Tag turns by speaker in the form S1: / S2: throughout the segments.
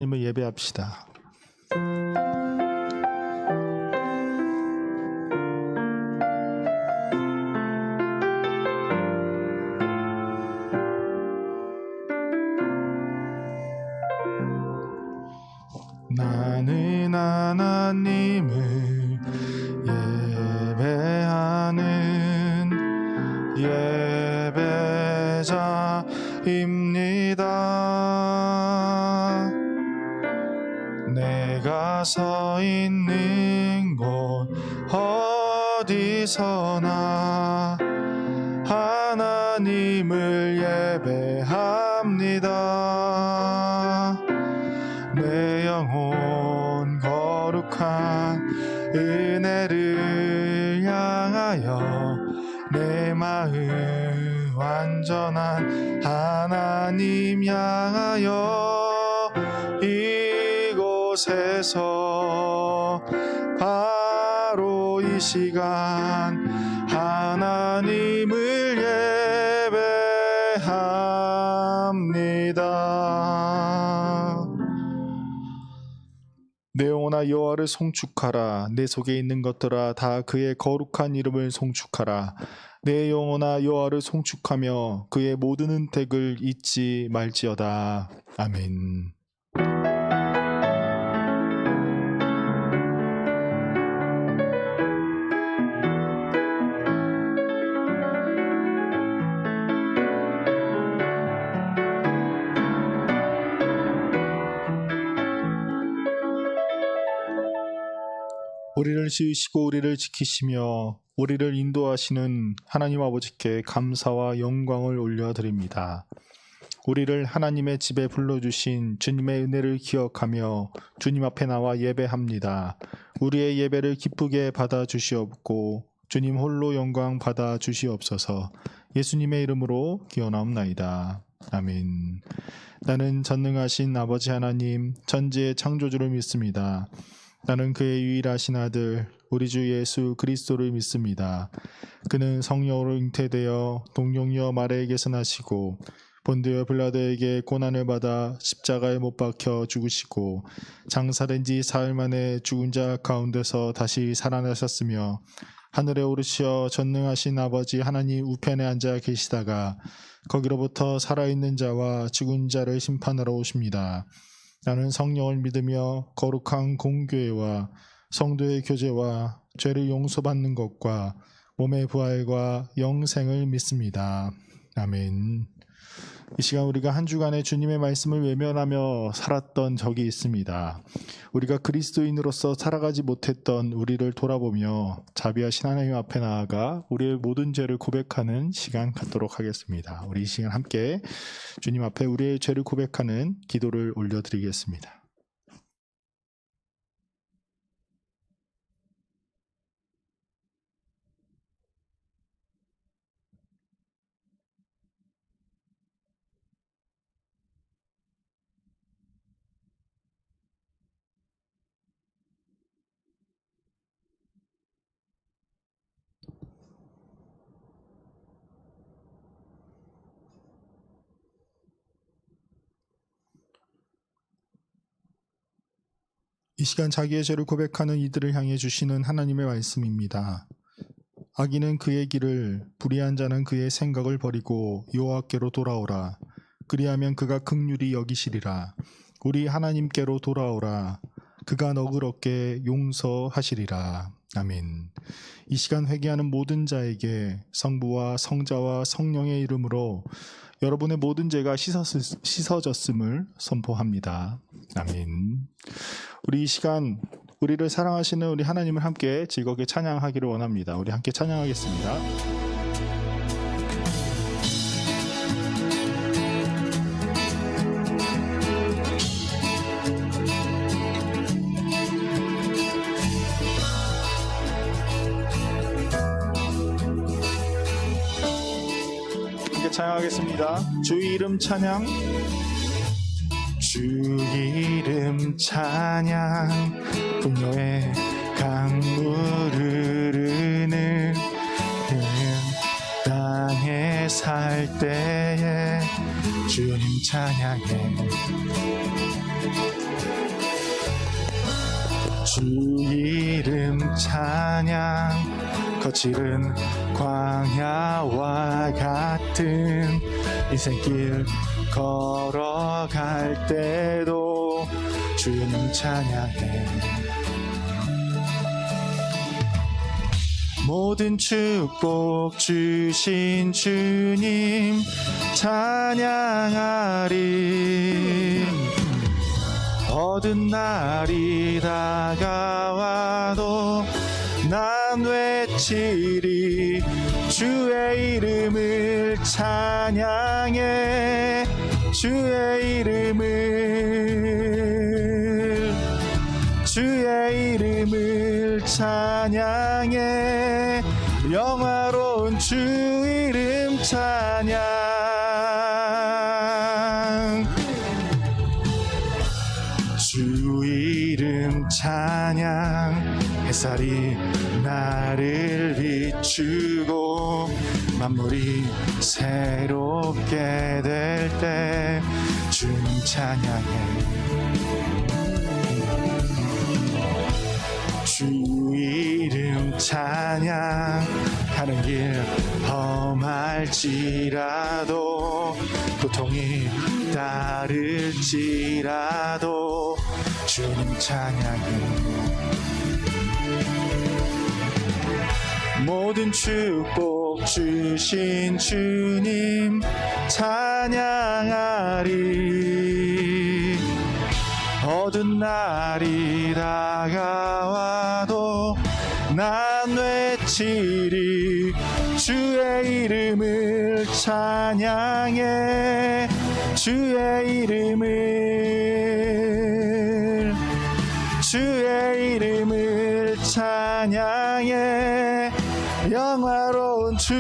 S1: 하나님을 예배합시다. 나는 하나님을 예배하는 예배자입니다. 내가 서 있는 곳 어디서나 하나님을 예배합니다. 내 영혼 거룩한 은혜를 향하여 내 마음 완전한 하나님 향하여 이곳에서 바로 이 시간 하나님을 예배합니다. 내 영혼아 여호와를 송축하라. 내 속에 있는 것들아 다 그의 거룩한 이름을 송축하라. 내 영혼아 여호와를 송축하며 그의 모든 은택을 잊지 말지어다. 아멘. 우리를 지으시고 우리를 지키시며 우리를 인도하시는 하나님 아버지께 감사와 영광을 올려드립니다. 우리를 하나님의 집에 불러주신 주님의 은혜를 기억하며 주님 앞에 나와 예배합니다. 우리의 예배를 기쁘게 받아주시옵고 주님 홀로 영광 받아주시옵소서. 예수님의 이름으로 기원하옵나이다. 아멘. 나는 전능하신 아버지 하나님 천지의 창조주를 믿습니다. 나는 그의 유일하신 아들 우리 주 예수 그리스도를 믿습니다. 그는 성령으로 잉태되어 동정녀 마리아에게서 나시고 본디오 빌라도에게 고난을 받아 십자가에 못 박혀 죽으시고 장사된 지 사흘 만에 죽은 자 가운데서 다시 살아나셨으며 하늘에 오르시어 전능하신 아버지 하나님 우편에 앉아 계시다가 거기로부터 살아있는 자와 죽은 자를 심판하러 오십니다. 나는 성령을 믿으며 거룩한 공교회와 성도의 교제와 죄를 용서받는 것과 몸의 부활과 영생을 믿습니다. 아멘. 이 시간 우리가 한 주간의 주님의 말씀을 외면하며 살았던 적이 있습니다. 우리가 그리스도인으로서 살아가지 못했던 우리를 돌아보며 자비하신 하나님 앞에 나아가 우리의 모든 죄를 고백하는 시간 갖도록 하겠습니다. 우리 이 시간 함께 주님 앞에 우리의 죄를 고백하는 기도를 올려드리겠습니다. 이 시간 자기의 죄를 고백하는 이들을 향해 주시는 하나님의 말씀입니다. 악인은 그의 길을, 불의한 자는 그의 생각을 버리고 여호와께로 돌아오라. 그리하면 그가 긍휼히 여기시리라. 우리 하나님께로 돌아오라. 그가 너그럽게 용서하시리라. 아멘. 이 시간 회개하는 모든 자에게 성부와 성자와 성령의 이름으로 여러분의 모든 죄가 씻어졌음을 선포합니다. 아멘. 우리 이 시간 우리를 사랑하시는 우리 하나님을 함께 즐겁게 찬양하기를 원합니다. 우리 함께 찬양하겠습니다. 함께 찬양하겠습니다. 주 이름 찬양. 주 이름 찬양 분노의 강물을 흐르는 땅에 살 때에 주님 찬양해 주 이름 찬양. 거칠은 광야와 같은 인생길 걸어갈 때도 주님 찬양해. 모든 축복 주신 주님 찬양하리. 어두운 날이 다가와도 난 외치리. 주의 이름을 찬양해. 주의 이름을 찬양해. 영화로운 주 이름 찬양. 주 이름 찬양. 햇살이 나를 비추고 만물이 새롭게 될 때 주님 찬양해. 주 이름 찬양. 가는 길 험할지라도 고통이 따를지라도 주님 찬양해. 모든 축복 주신 주님 찬양하리. 어두운 날이 다가와도 난 외치리. 주의 이름을 찬양해. 주의 이름을 찬양해. 영화로운 주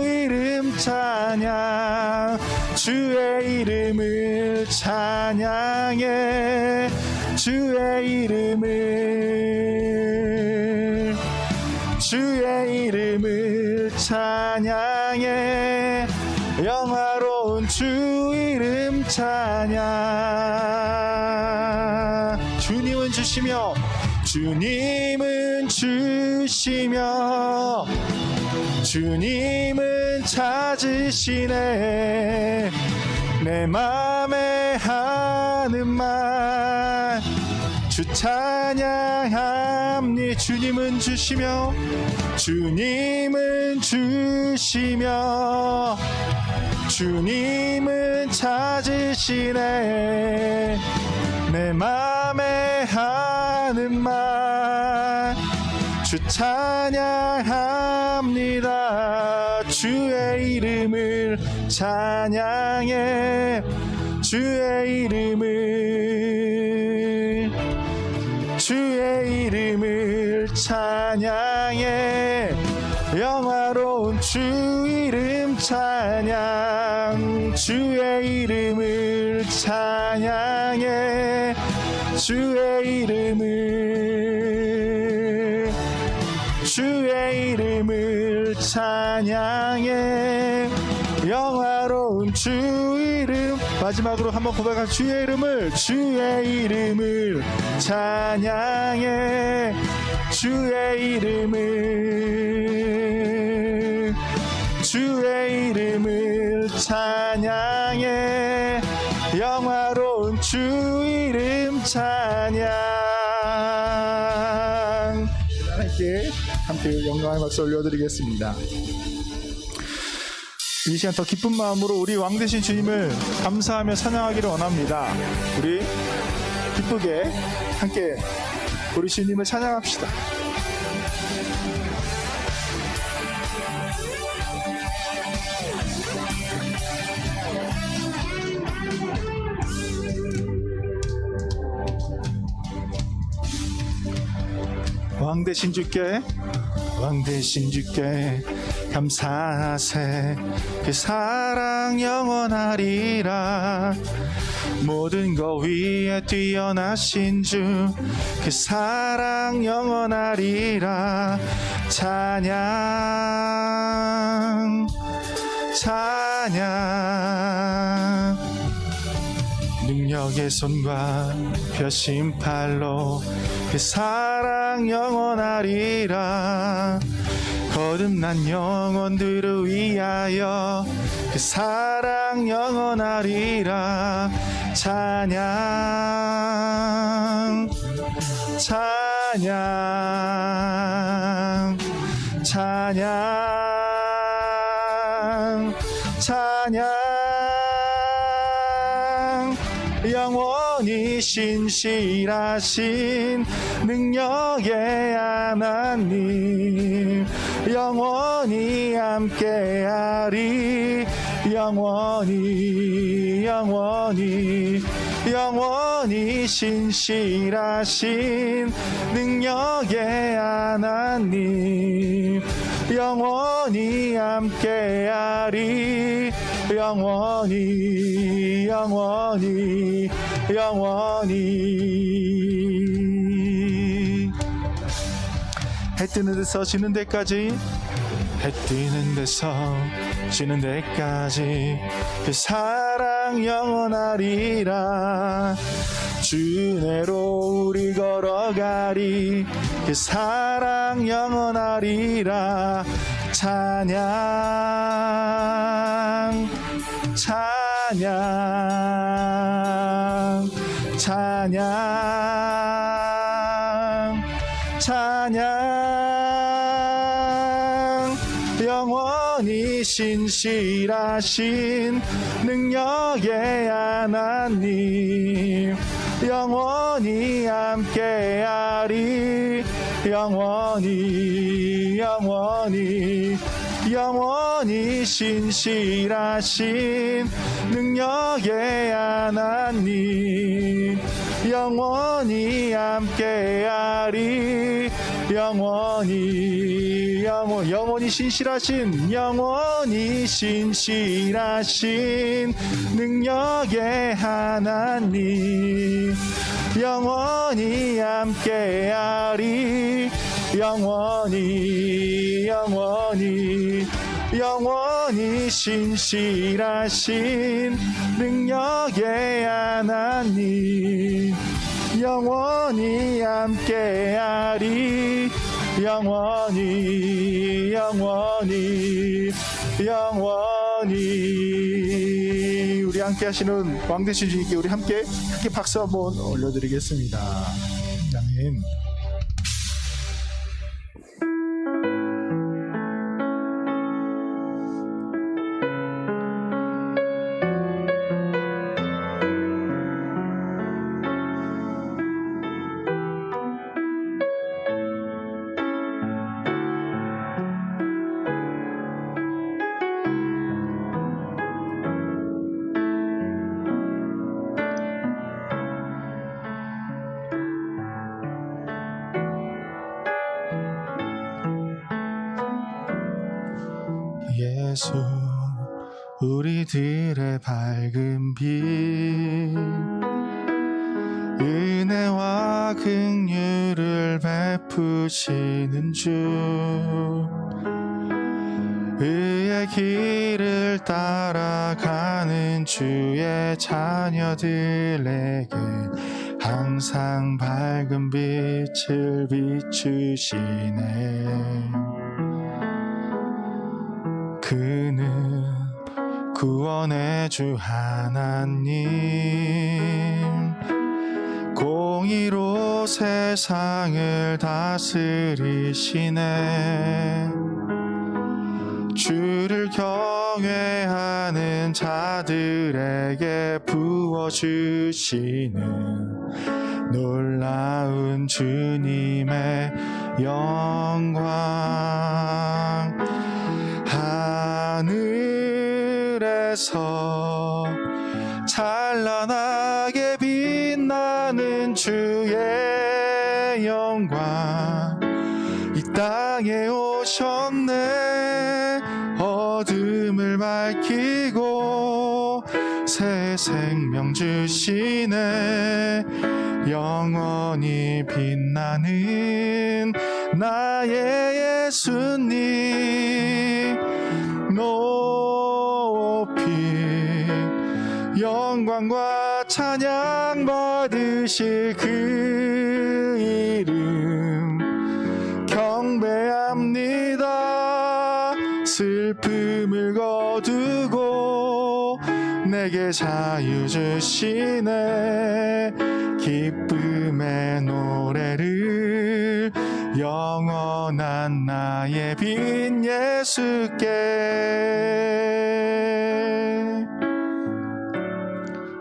S1: 이름 찬양. 주의 이름을 찬양해. 주의 이름을 찬양해. 영화로운 주 이름 찬양. 주님은 주시며 주님은 찾으시네. 내 맘에 하는 말 주 찬양합니. 주님은 주시며 주님은 찾으시네. 내 맘에 하는 말 주 찬양합니다. 주의 이름을 찬양해. 주의 이름을 찬양해. 영화로운 주 이름 찬양. 주의 이름을 찬양해. 주의 이름을 찬양해. 영화로운 주 이름. 마지막으로 한번 고백할 주의 이름을 찬양해. 주의 이름을 찬양해. 영화로운 주 이름 찬양. 함께 영광의 박수 올려드리겠습니다. 이 시간 더 기쁜 마음으로 우리 왕 되신 주님을 감사하며 찬양하기를 원합니다. 우리 기쁘게 함께 우리 주님을 찬양합시다. 왕 되신 주께 감사하세. 그 사랑 영원하리라. 모든 것 위에 뛰어나신 주 그 사랑 영원하리라. 찬양 능력 능력의 손과 펴신 팔로 그 사랑 영원하리라. 거듭난 영혼들을 위하여 그 사랑 영원하리라. 찬양 찬양 찬양 찬양. 영원히 신실하신 능력의 하나님 영원히 함께하리. 영원히 영원히 영원히 신실하신 능력의 하나님 영원히 함께하리. 영원히 영원히 영원히. 해 뜨는 데서 지는 데까지 해 뜨는 데서 지는 데까지 그 사랑 영원하리라. 주 은혜로 우리 걸어가리. 그 사랑 영원하리라. 찬양 찬양 찬양 찬양. 영원히 신실하신 능력의 하나님 영원히 함께하리. 영원히 영원히 영원히 신실하신 능력의 하나님 영원히 함께하리. 영원히 영원히 신실하신 영원히 신실하신 능력의 하나님 영원히 함께하리. 영원히 영원히 영원히 신실하신 능력의 하나님 영원히 함께하리. 영원히 영원히 영원히. 우리 함께 하시는 왕 되신 주님께 우리 함께 크게 박수 한번 올려드리겠습니다. 아멘. 예수 우리들의 밝은 빛 은혜와 긍휼을 베푸시는 주 의의 길을 따라가는 주의 자녀들에게 항상 밝은 빛을 비추시네. 그는 구원의 주 하나님 공의로 세상을 다스리시네. 주를 경외하는 자들에게 부어주시는 놀라운 주님의 영광 하늘에서 찬란하게 빛나는 주의 영광 이 땅에 오셨네. 어둠을 밝히고 새 생명 주시네. 영원히 빛나는 나의 예수님 높이 영광과 찬양 찬양 받으실 그 이름 경배합니다. 슬픔을 거두고 내게 자유 주시네. 기쁨의 노래를 영원한 나의 빈 예수께.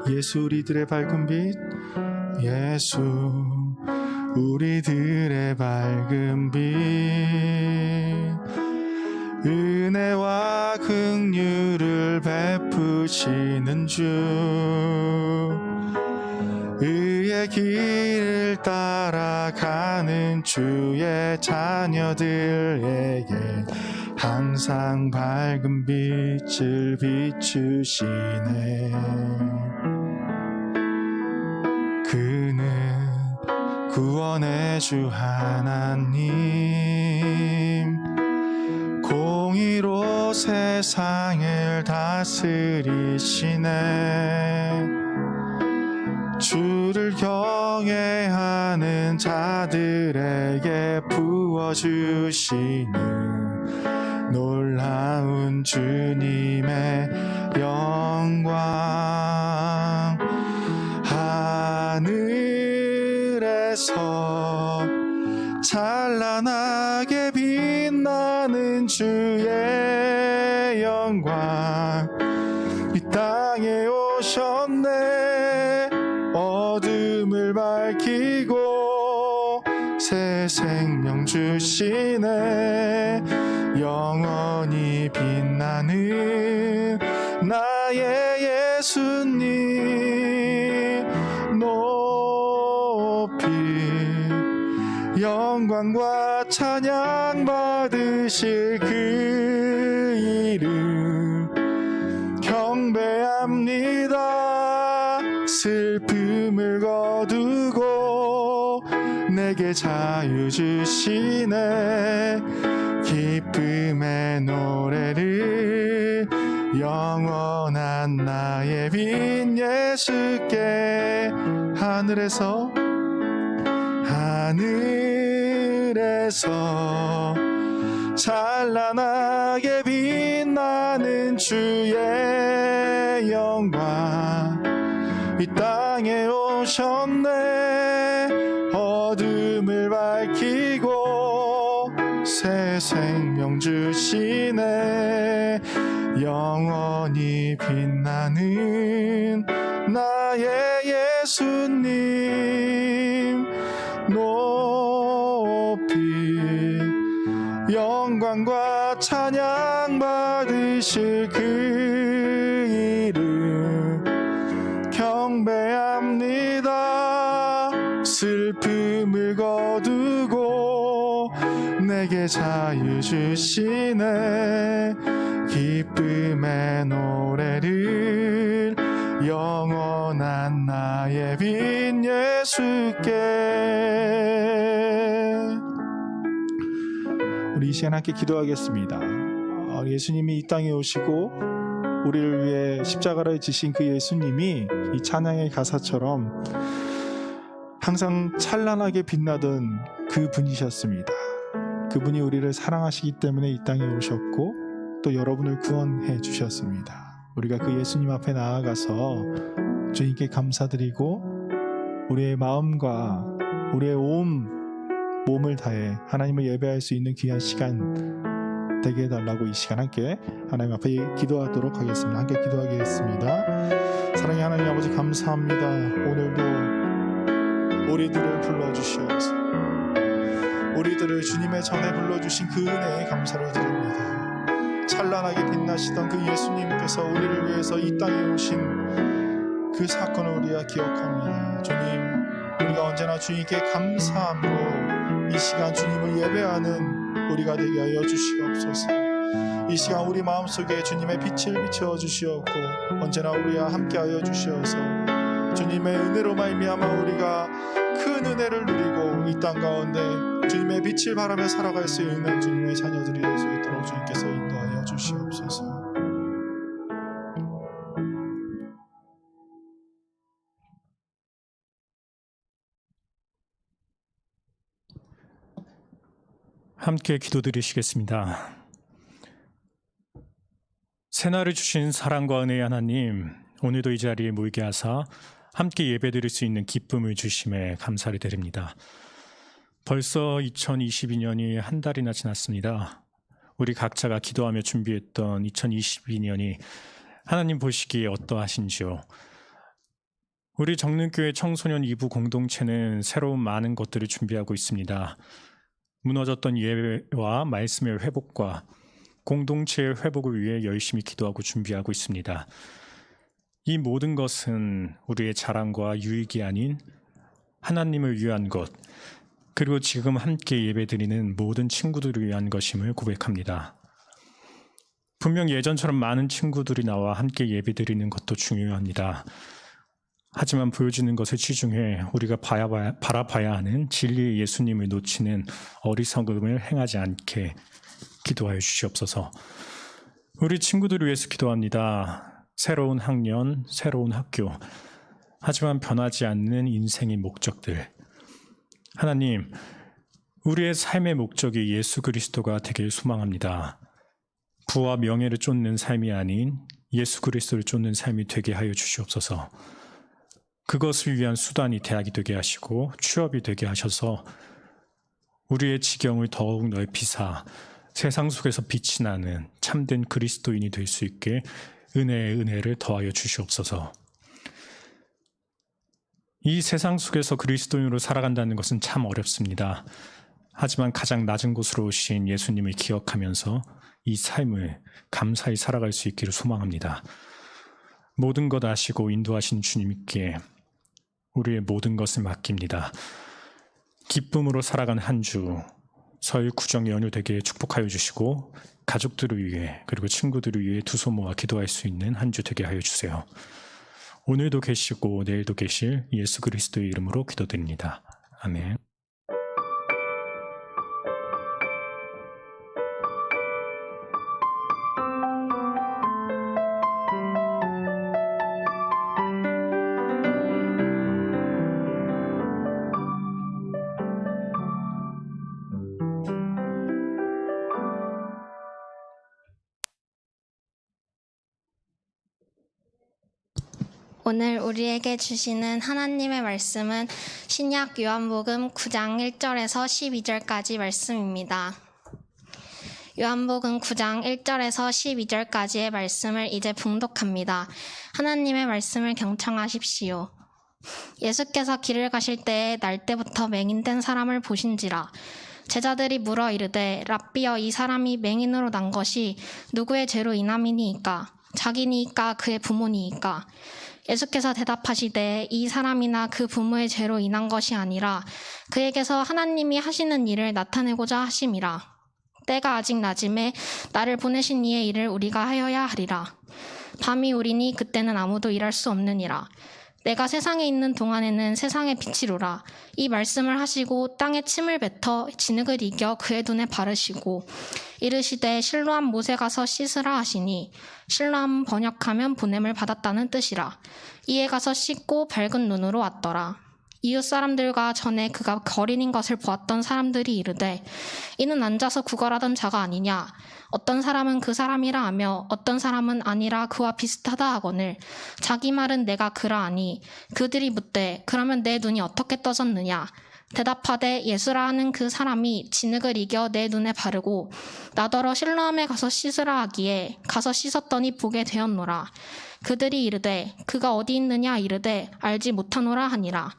S1: 예수 우리들의 밝은 빛, 예수 우리들의 밝은 빛, 은혜와 긍휼을 베푸시는 주, 의의 길을 따라가는 주의 자녀들에게 항상 밝은 빛을 비추시네. 그는 구원의 주 하나님, 공의로 세상을 다스리시네. 주를 경외하는 자들에게 부어주시는 놀라운 주님의 영광. 하늘에서 찬란하게 빛나는 주의 영광, 이 땅에 오셨네. 어둠을 밝히고 새 생명 주시네. 영원히 빛나는 나의 예수님 높이 영광과 찬양 받으실 그 이름 경배합니다. 슬픔을 거두고 내게 자유 주시네. 기쁨의 노래를 영원한 나의 빈 예수께. 하늘에서 찬란하게 빛나는 주의 영광, 이 땅에 오셨네. 어둠을 밝히고 새 생명 주시네. 영원히 빛나는 나의 예수님 높이 영광과 찬양 받으실 그 이름 경배합니다. 슬픔을 거두고 내게 자유 주시네. 기쁨의 노래를 영원한 나의 빈 예수께. 우리 이 시간 함께 기도하겠습니다. 예수님이 이 땅에 오시고 우리를 위해 십자가를 지신 그 예수님이 이 찬양의 가사처럼 항상 찬란하게 빛나던 그 분이셨습니다. 그분이 우리를 사랑하시기 때문에 이 땅에 오셨고 또 여러분을 구원해 주셨습니다. 우리가 그 예수님 앞에 나아가서 주님께 감사드리고 우리의 마음과 우리의 온 몸을 다해 하나님을 예배할 수 있는 귀한 시간 되게 해달라고 이 시간 함께 하나님 앞에 기도하도록 하겠습니다. 함께 기도하겠습니다. 사랑의 하나님 아버지 감사합니다. 오늘도 우리들을 불러주시옵소서. 우리들을 주님의 전에 불러주신 그 은혜에 감사를 드립니다. 찬란하게 빛나시던 그 예수님께서 우리를 위해서 이 땅에 오신 그 사건을 우리가 기억합니다. 주님, 우리가 언제나 주님께 감사함으로 이 시간 주님을 예배하는 우리가 되게 하여 주시옵소서. 이 시간 우리 마음속에 주님의 빛을 비춰 주시옵고 언제나 우리와 함께하여 주시어서 주님의 은혜로 말미암아 우리가 큰 은혜를 누리고 이 땅 가운데 주님의 빛을 바라며 살아갈 수 있는 주님의 자녀들이 될 수 있도록 주님께서 인도하여 주시옵소서.
S2: 함께 기도드리시겠습니다. 새날을 주신 사랑과 은혜의 하나님, 오늘도 이 자리에 모이게 하사 함께 예배드릴 수 있는 기쁨을 주심에 감사를 드립니다. 벌써 2022년이 한 달이나 지났습니다. 우리 각자가 기도하며 준비했던 2022년이 하나님 보시기에 어떠하신지요? 우리 정릉교회 청소년 2부 공동체는 새로운 많은 것들을 준비하고 있습니다. 무너졌던 예배와 말씀의 회복과 공동체의 회복을 위해 열심히 기도하고 준비하고 있습니다. 이 모든 것은 우리의 자랑과 유익이 아닌 하나님을 위한 것, 그리고 지금 함께 예배드리는 모든 친구들을 위한 것임을 고백합니다. 분명 예전처럼 많은 친구들이 나와 함께 예배드리는 것도 중요합니다. 하지만 보여주는 것을 치중해 우리가 바라봐야 하는 진리의 예수님을 놓치는 어리석음을 행하지 않게 기도하여 주시옵소서. 우리 친구들을 위해서 기도합니다. 새로운 학년, 새로운 학교, 하지만 변하지 않는 인생의 목적들. 하나님, 우리의 삶의 목적이 예수 그리스도가 되길 소망합니다. 부와 명예를 쫓는 삶이 아닌 예수 그리스도를 쫓는 삶이 되게 하여 주시옵소서. 그것을 위한 수단이 대학이 되게 하시고 취업이 되게 하셔서 우리의 지경을 더욱 넓히사 세상 속에서 빛이 나는 참된 그리스도인이 될 수 있게 은혜의 은혜를 더하여 주시옵소서. 이 세상 속에서 그리스도인으로 살아간다는 것은 참 어렵습니다. 하지만 가장 낮은 곳으로 오신 예수님을 기억하면서 이 삶을 감사히 살아갈 수 있기를 소망합니다. 모든 것 아시고 인도하신 주님께 우리의 모든 것을 맡깁니다. 기쁨으로 살아간 한 주, 설 구정 연휴 되게 축복하여 주시고 가족들을 위해 그리고 친구들을 위해 두 손 모아 기도할 수 있는 한 주 되게 하여 주세요. 오늘도 계시고 내일도 계실 예수 그리스도의 이름으로 기도드립니다. 아멘.
S3: 오늘 우리에게 주시는 하나님의 말씀은 신약 요한복음 9장 1절에서 12절까지 말씀입니다. 요한복음 9장 1절에서 12절까지의 말씀을 이제 봉독합니다. 하나님의 말씀을 경청하십시오. 예수께서 길을 가실 때에 날 때부터 맹인된 사람을 보신지라. 제자들이 물어 이르되 랍비여, 이 사람이 맹인으로 난 것이 누구의 죄로 인함이니이까? 자기니이까 그의 부모니이까? 예수께서 대답하시되 이 사람이나 그 부모의 죄로 인한 것이 아니라 그에게서 하나님이 하시는 일을 나타내고자 하심이라. 때가 아직 낮음에 나를 보내신 이의 일을 우리가 하여야 하리라. 밤이 오리니 그때는 아무도 일할 수 없느니라. 내가 세상에 있는 동안에는 세상의 빛이로라. 이 말씀을 하시고 땅에 침을 뱉어 진흙을 이겨 그의 눈에 바르시고 이르시되 실로암 못에 가서 씻으라 하시니, 실로암 번역하면 보냄을 받았다는 뜻이라. 이에 가서 씻고 밝은 눈으로 왔더라. 이웃 사람들과 전에 그가 거린인 것을 보았던 사람들이 이르되 이는 앉아서 구걸하던 자가 아니냐. 어떤 사람은 그 사람이라 하며 어떤 사람은 아니라 그와 비슷하다 하거늘 자기 말은 내가 그라 하니, 그들이 묻되 그러면 내 눈이 어떻게 떠졌느냐. 대답하되 예수라 하는 그 사람이 진흙을 이겨 내 눈에 바르고 나더러 실로암에 가서 씻으라 하기에 가서 씻었더니 보게 되었노라. 그들이 이르되 그가 어디 있느냐 이르되 알지 못하노라 하니라.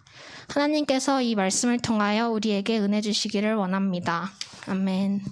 S3: 하나님께서 이 말씀을 통하여 우리에게 은혜 주시기를 원합니다. 아멘.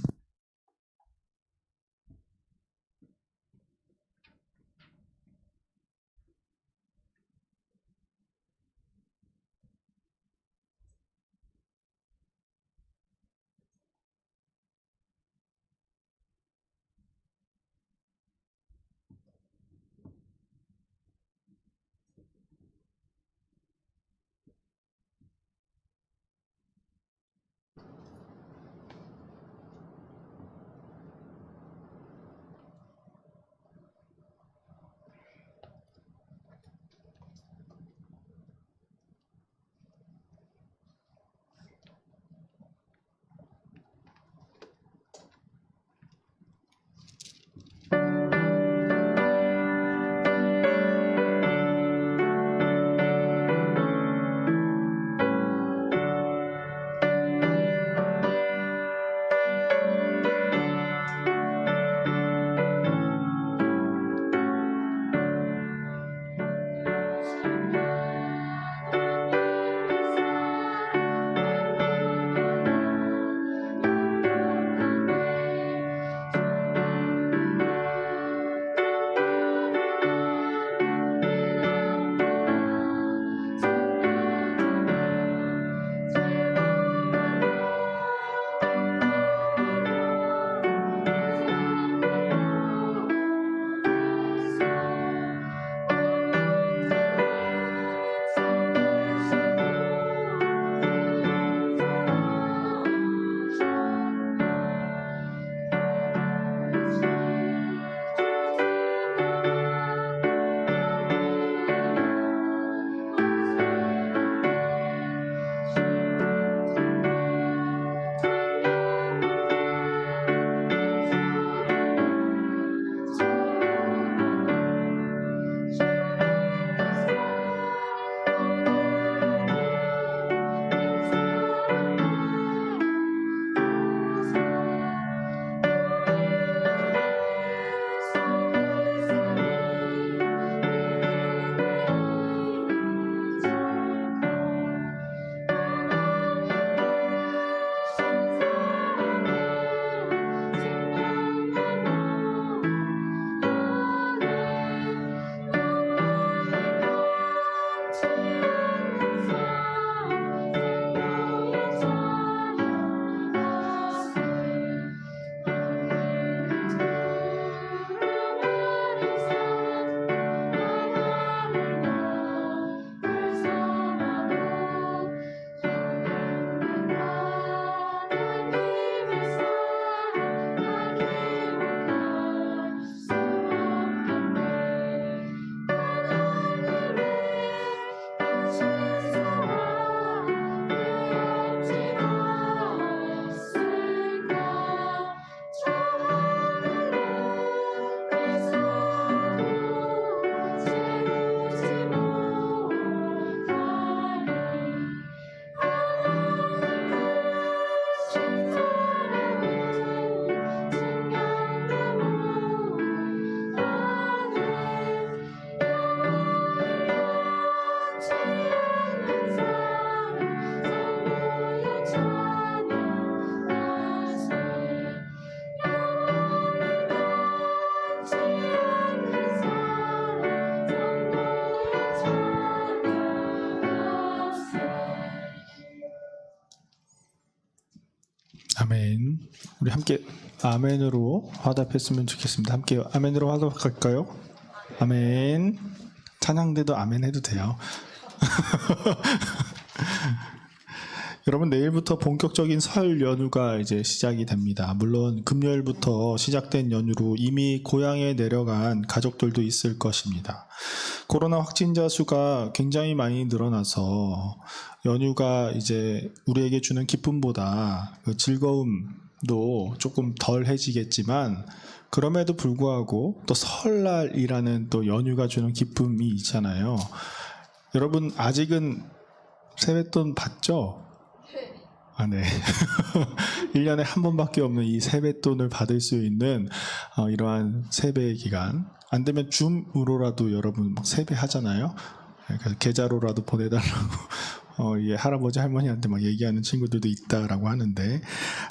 S1: 아멘. 우리 함께 아멘으로 화답했으면 좋겠습니다. 함께 아멘으로 화답할까요? 아멘. 찬양대도 아멘 해도 돼요. 여러분, 내일부터 본격적인 설 연휴가 이제 시작이 됩니다. 물론 금요일부터 시작된 연휴로 이미 고향에 내려간 가족들도 있을 것입니다. 코로나 확진자 수가 굉장히 많이 늘어나서 연휴가 이제 우리에게 주는 기쁨보다 그 즐거움도 조금 덜해지겠지만, 그럼에도 불구하고 또 설날이라는 또 연휴가 주는 기쁨이 있잖아요. 여러분, 아직은 세뱃돈 받죠? 네. 1년에 한 번밖에 없는 이 세뱃돈을 받을 수 있는 이러한 세배 기간. 안 되면 줌으로라도 여러분 막 세배하잖아요. 그래서 계좌로라도 보내달라고 예, 할아버지 할머니한테 막 얘기하는 친구들도 있다라고 하는데,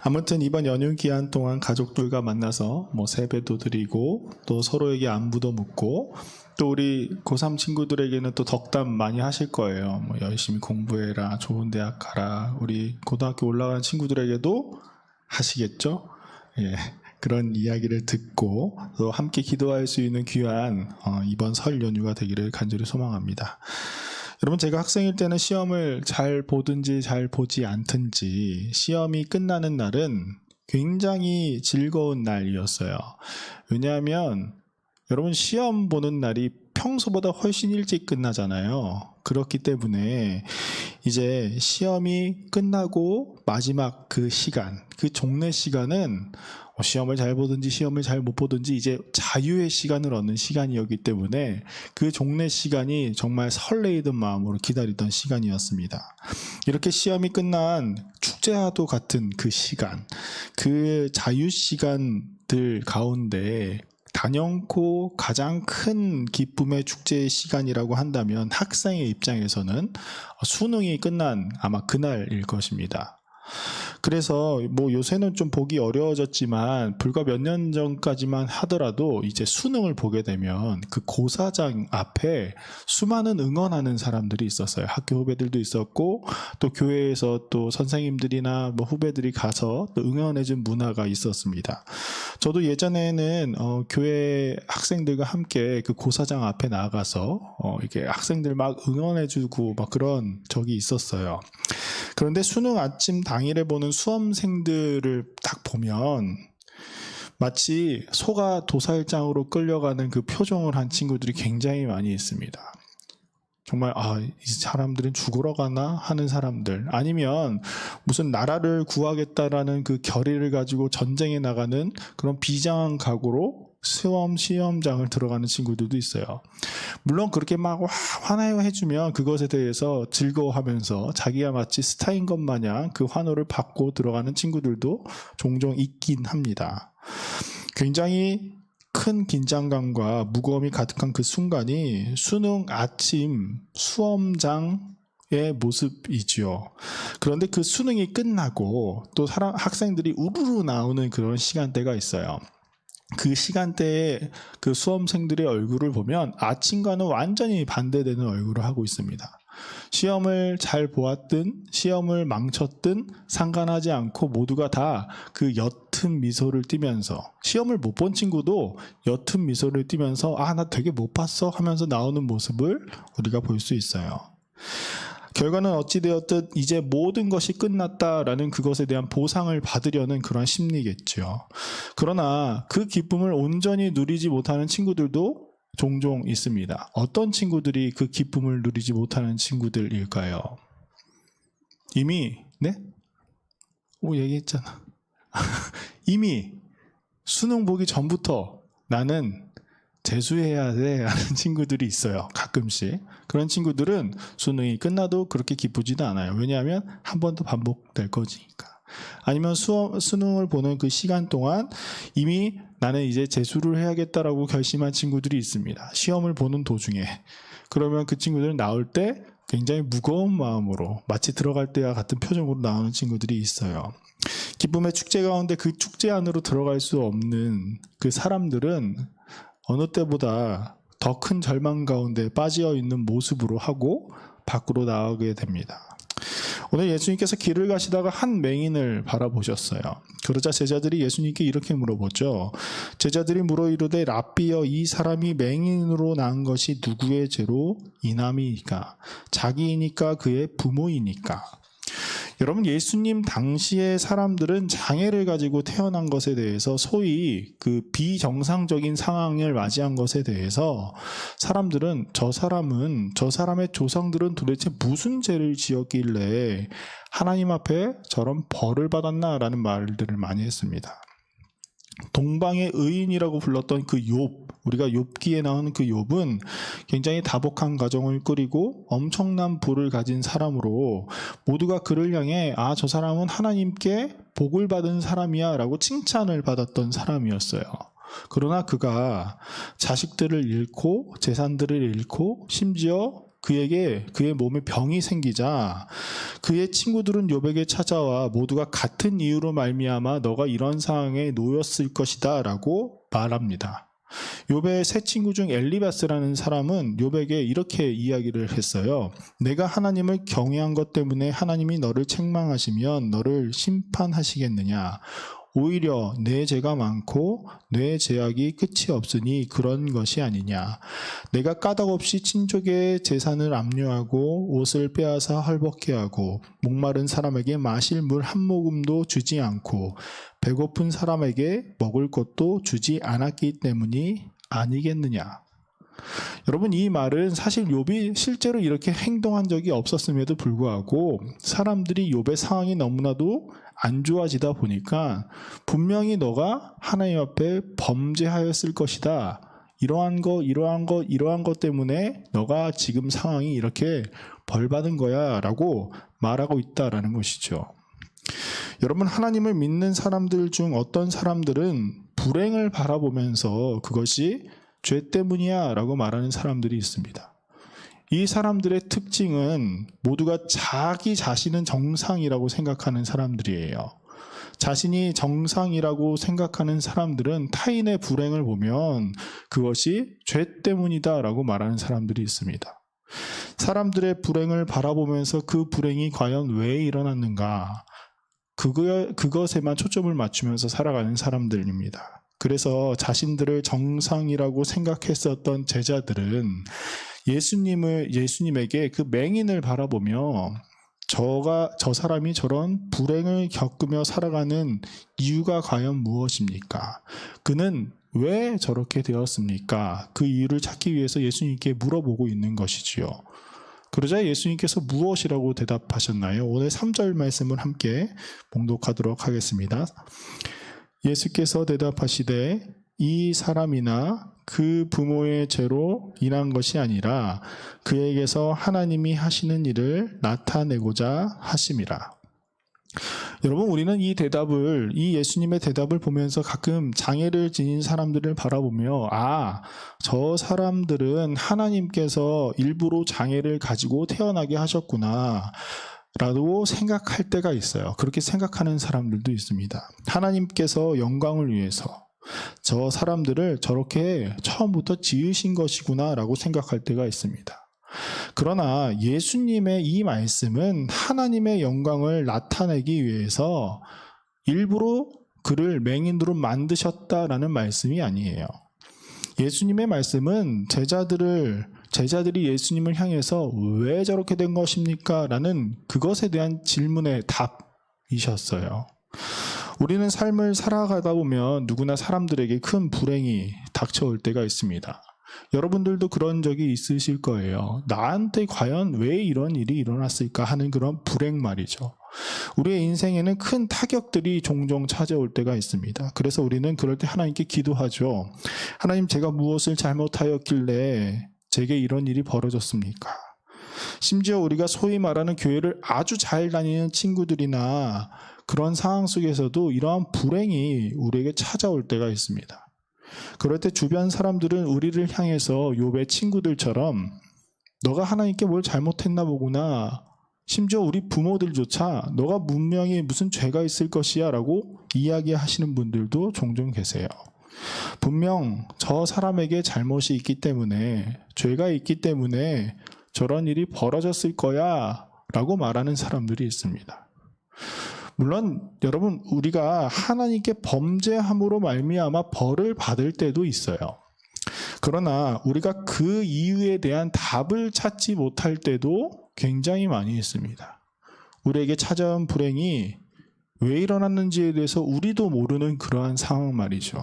S1: 아무튼 이번 연휴 기간 동안 가족들과 만나서 뭐 세배도 드리고 또 서로에게 안부도 묻고, 또 우리 고3 친구들에게는 또 덕담 많이 하실 거예요. 뭐 열심히 공부해라, 좋은 대학 가라. 우리 고등학교 올라가는 친구들에게도 하시겠죠? 예, 그런 이야기를 듣고 또 함께 기도할 수 있는 귀한 이번 설 연휴가 되기를 간절히 소망합니다. 여러분, 제가 학생일 때는 시험을 잘 보든지 잘 보지 않든지 시험이 끝나는 날은 굉장히 즐거운 날이었어요. 왜냐하면 여러분, 시험 보는 날이 평소보다 훨씬 일찍 끝나잖아요. 그렇기 때문에 이제 시험이 끝나고 마지막 그 시간, 그 종례 시간은 시험을 잘 보든지 시험을 잘 못 보든지 이제 자유의 시간을 얻는 시간이었기 때문에 그 종례 시간이 정말 설레이던 마음으로 기다리던 시간이었습니다. 이렇게 시험이 끝난 축제와도 같은 그 시간, 그 자유 시간들 가운데 단연코 가장 큰 기쁨의 축제의 시간이라고 한다면 학생의 입장에서는 수능이 끝난 아마 그날일 것입니다. 그래서 뭐 요새는 좀 보기 어려워졌지만 불과 몇 년 전까지만 하더라도 이제 수능을 보게 되면 그 고사장 앞에 수많은 응원하는 사람들이 있었어요. 학교 후배들도 있었고 또 교회에서 또 선생님들이나 뭐 후배들이 가서 또 응원해준 문화가 있었습니다. 저도 예전에는 교회 학생들과 함께 그 고사장 앞에 나가서 이렇게 학생들 막 응원해주고 막 그런 적이 있었어요. 그런데 수능 아침 당일에 보는 수험생들을 딱 보면 마치 소가 도살장으로 끌려가는 그 표정을 한 친구들이 굉장히 많이 있습니다. 정말 이 사람들은 죽으러 가나 하는 사람들, 아니면 무슨 나라를 구하겠다라는 그 결의를 가지고 전쟁에 나가는 그런 비장한 각오로 시험장을 들어가는 친구들도 있어요. 물론 그렇게 막 환호해 해주면 그것에 대해서 즐거워하면서 자기가 마치 스타인 것 마냥 그 환호를 받고 들어가는 친구들도 종종 있긴 합니다. 굉장히 큰 긴장감과 무거움이 가득한 그 순간이 수능 아침 수험장의 모습이지요. 그런데 그 수능이 끝나고 또 학생들이 우르르 나오는 그런 시간대가 있어요. 그 시간대에 그 수험생들의 얼굴을 보면 아침과는 완전히 반대되는 얼굴을 하고 있습니다. 시험을 잘 보았든 시험을 망쳤든 상관하지 않고 모두가 다 그 옅은 미소를 띠면서, 시험을 못 본 친구도 옅은 미소를 띠면서 나 되게 못 봤어 하면서 나오는 모습을 우리가 볼 수 있어요. 결과는 어찌되었든 이제 모든 것이 끝났다라는 그것에 대한 보상을 받으려는 그런 심리겠죠. 그러나 그 기쁨을 온전히 누리지 못하는 친구들도 종종 있습니다. 어떤 친구들이 그 기쁨을 누리지 못하는 친구들일까요? 이미 얘기했잖아. 이미 수능 보기 전부터 나는 재수해야 돼 하는 친구들이 있어요. 가끔씩. 그런 친구들은 수능이 끝나도 그렇게 기쁘지도 않아요. 왜냐하면 한 번 더 반복될 거니까. 아니면 수능을 보는 그 시간 동안 이미 나는 이제 재수를 해야겠다라고 결심한 친구들이 있습니다. 시험을 보는 도중에. 그러면 그 친구들은 나올 때 굉장히 무거운 마음으로 마치 들어갈 때와 같은 표정으로 나오는 친구들이 있어요. 기쁨의 축제 가운데 그 축제 안으로 들어갈 수 없는 그 사람들은 어느 때보다 더 큰 절망 가운데 빠져 있는 모습으로 하고 밖으로 나오게 됩니다. 오늘 예수님께서 길을 가시다가 한 맹인을 바라보셨어요. 그러자 제자들이 예수님께 이렇게 물어보죠. 제자들이 물어 이르되 랍비여, 이 사람이 맹인으로 낳은 것이 누구의 죄로 인함이니까? 자기이니까 그의 부모이니까? 여러분, 예수님 당시의 사람들은 장애를 가지고 태어난 것에 대해서, 소위 그 비정상적인 상황을 맞이한 것에 대해서 사람들은 저 사람의 조상들은 도대체 무슨 죄를 지었길래 하나님 앞에 저런 벌을 받았나라는 말들을 많이 했습니다. 동방의 의인이라고 불렀던 그 욥, 우리가 욥기에 나오는 그 욥은 굉장히 다복한 가정을 꾸리고 엄청난 부를 가진 사람으로 모두가 그를 향해 저 사람은 하나님께 복을 받은 사람이야 라고 칭찬을 받았던 사람이었어요. 그러나 그가 자식들을 잃고 재산들을 잃고 심지어 그에게 그의 몸에 병이 생기자 그의 친구들은 욥에게 찾아와 모두가 같은 이유로 말미암아 너가 이런 상황에 놓였을 것이다 라고 말합니다. 욥의 세 친구 중 엘리바스라는 사람은 욥에게 이렇게 이야기를 했어요. 내가 하나님을 경외한 것 때문에 하나님이 너를 책망하시면 너를 심판하시겠느냐? 오히려 내 죄가 많고 내 죄악이 끝이 없으니 그런 것이 아니냐. 내가 까닭없이 친족의 재산을 압류하고 옷을 빼앗아 헐벗게 하고 목마른 사람에게 마실 물 한 모금도 주지 않고 배고픈 사람에게 먹을 것도 주지 않았기 때문이 아니겠느냐. 여러분, 이 말은 사실 욥이 실제로 이렇게 행동한 적이 없었음에도 불구하고 사람들이 욥의 상황이 너무나도 안 좋아지다 보니까 분명히 너가 하나님 앞에 범죄하였을 것이다. 이러한 것 때문에 너가 지금 상황이 이렇게 벌받은 거야 라고 말하고 있다라는 것이죠. 여러분, 하나님을 믿는 사람들 중 어떤 사람들은 불행을 바라보면서 그것이 죄 때문이야 라고 말하는 사람들이 있습니다. 이 사람들의 특징은 모두가 자기 자신은 정상이라고 생각하는 사람들이에요. 자신이 정상이라고 생각하는 사람들은 타인의 불행을 보면 그것이 죄 때문이다 라고 말하는 사람들이 있습니다. 사람들의 불행을 바라보면서 그 불행이 과연 왜 일어났는가, 그것에만 초점을 맞추면서 살아가는 사람들입니다. 그래서 자신들을 정상이라고 생각했었던 제자들은 예수님에게 그 맹인을 바라보며 저 사람이 저런 불행을 겪으며 살아가는 이유가 과연 무엇입니까? 그는 왜 저렇게 되었습니까? 그 이유를 찾기 위해서 예수님께 물어보고 있는 것이지요. 그러자 예수님께서 무엇이라고 대답하셨나요? 오늘 3절 말씀을 함께 봉독하도록 하겠습니다. 예수께서 대답하시되 이 사람이나 그 부모의 죄로 인한 것이 아니라 그에게서 하나님이 하시는 일을 나타내고자 하심이라. 여러분, 우리는 이 예수님의 대답을 보면서 가끔 장애를 지닌 사람들을 바라보며 저 사람들은 하나님께서 일부러 장애를 가지고 태어나게 하셨구나 라고 생각할 때가 있어요. 그렇게 생각하는 사람들도 있습니다. 하나님께서 영광을 위해서 저 사람들을 저렇게 처음부터 지으신 것이구나 라고 생각할 때가 있습니다. 그러나 예수님의 이 말씀은 하나님의 영광을 나타내기 위해서 일부러 그를 맹인으로 만드셨다라는 말씀이 아니에요. 예수님의 말씀은 제자들이 예수님을 향해서 왜 저렇게 된 것입니까? 라는 그것에 대한 질문의 답이셨어요. 우리는 삶을 살아가다 보면 누구나 사람들에게 큰 불행이 닥쳐올 때가 있습니다. 여러분들도 그런 적이 있으실 거예요. 나한테 과연 왜 이런 일이 일어났을까 하는 그런 불행 말이죠. 우리의 인생에는 큰 타격들이 종종 찾아올 때가 있습니다. 그래서 우리는 그럴 때 하나님께 기도하죠. 하나님, 제가 무엇을 잘못하였길래 제게 이런 일이 벌어졌습니까? 심지어 우리가 소위 말하는 교회를 아주 잘 다니는 친구들이나 그런 상황 속에서도 이러한 불행이 우리에게 찾아올 때가 있습니다. 그럴 때 주변 사람들은 우리를 향해서 욥의 친구들처럼 너가 하나님께 뭘 잘못했나 보구나, 심지어 우리 부모들조차 너가 분명히 무슨 죄가 있을 것이야 라고 이야기하시는 분들도 종종 계세요. 분명 저 사람에게 잘못이 있기 때문에, 죄가 있기 때문에 저런 일이 벌어졌을 거야 라고 말하는 사람들이 있습니다. 물론 여러분, 우리가 하나님께 범죄함으로 말미암아 벌을 받을 때도 있어요. 그러나 우리가 그 이유에 대한 답을 찾지 못할 때도 굉장히 많이 있습니다. 우리에게 찾아온 불행이 왜 일어났는지에 대해서 우리도 모르는 그러한 상황 말이죠.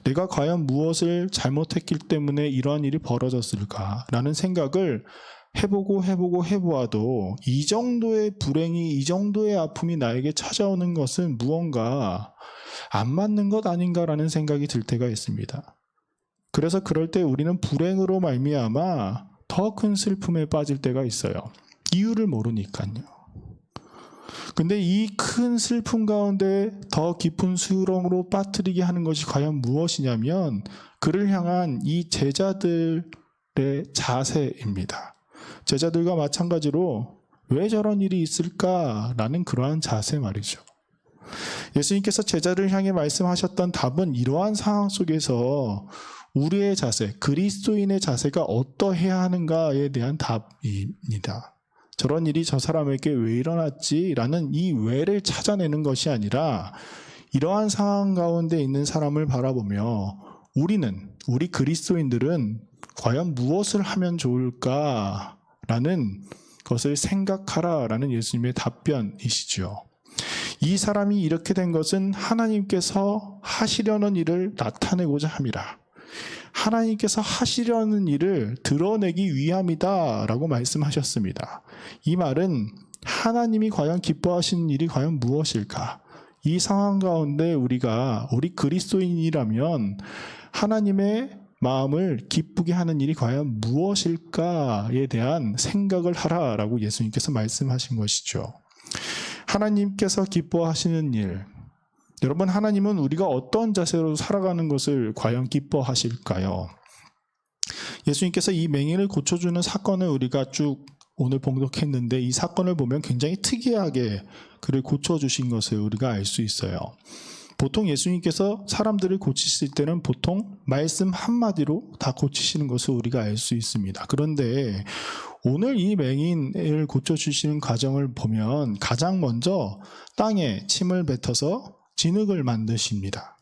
S1: 내가 과연 무엇을 잘못했기 때문에 이러한 일이 벌어졌을까라는 생각을 해보아도 이 정도의 불행이, 이 정도의 아픔이 나에게 찾아오는 것은 무언가 안 맞는 것 아닌가라는 생각이 들 때가 있습니다. 그래서 그럴 때 우리는 불행으로 말미암아 더 큰 슬픔에 빠질 때가 있어요. 이유를 모르니까요. 근데 이 큰 슬픔 가운데 더 깊은 수렁으로 빠뜨리게 하는 것이 과연 무엇이냐면 그를 향한 이 제자들의 자세입니다. 제자들과 마찬가지로 왜 저런 일이 있을까라는 그러한 자세 말이죠. 예수님께서 제자를 향해 말씀하셨던 답은 이러한 상황 속에서 우리의 자세, 그리스도인의 자세가 어떠해야 하는가에 대한 답입니다. 저런 일이 저 사람에게 왜 일어났지라는 이 왜를 찾아내는 것이 아니라 이러한 상황 가운데 있는 사람을 바라보며 우리 그리스도인들은 과연 무엇을 하면 좋을까라는 것을 생각하라라는 예수님의 답변이시죠. 이 사람이 이렇게 된 것은 하나님께서 하시려는 일을 나타내고자 함이라. 하나님께서 하시려는 일을 드러내기 위함이다 라고 말씀하셨습니다. 이 말은 하나님이 과연 기뻐하시는 일이 과연 무엇일까? 이 상황 가운데 우리 그리스도인이라면 하나님의 마음을 기쁘게 하는 일이 과연 무엇일까에 대한 생각을 하라라고 예수님께서 말씀하신 것이죠. 하나님께서 기뻐하시는 일, 여러분, 하나님은 우리가 어떤 자세로 살아가는 것을 과연 기뻐하실까요? 예수님께서 이 맹인을 고쳐주는 사건을 우리가 쭉 오늘 봉독했는데 이 사건을 보면 굉장히 특이하게 그를 고쳐주신 것을 우리가 알 수 있어요. 보통 예수님께서 사람들을 고치실 때는 보통 말씀 한마디로 다 고치시는 것을 우리가 알 수 있습니다. 그런데 오늘 이 맹인을 고쳐주시는 과정을 보면 가장 먼저 땅에 침을 뱉어서 진흙을 만드십니다.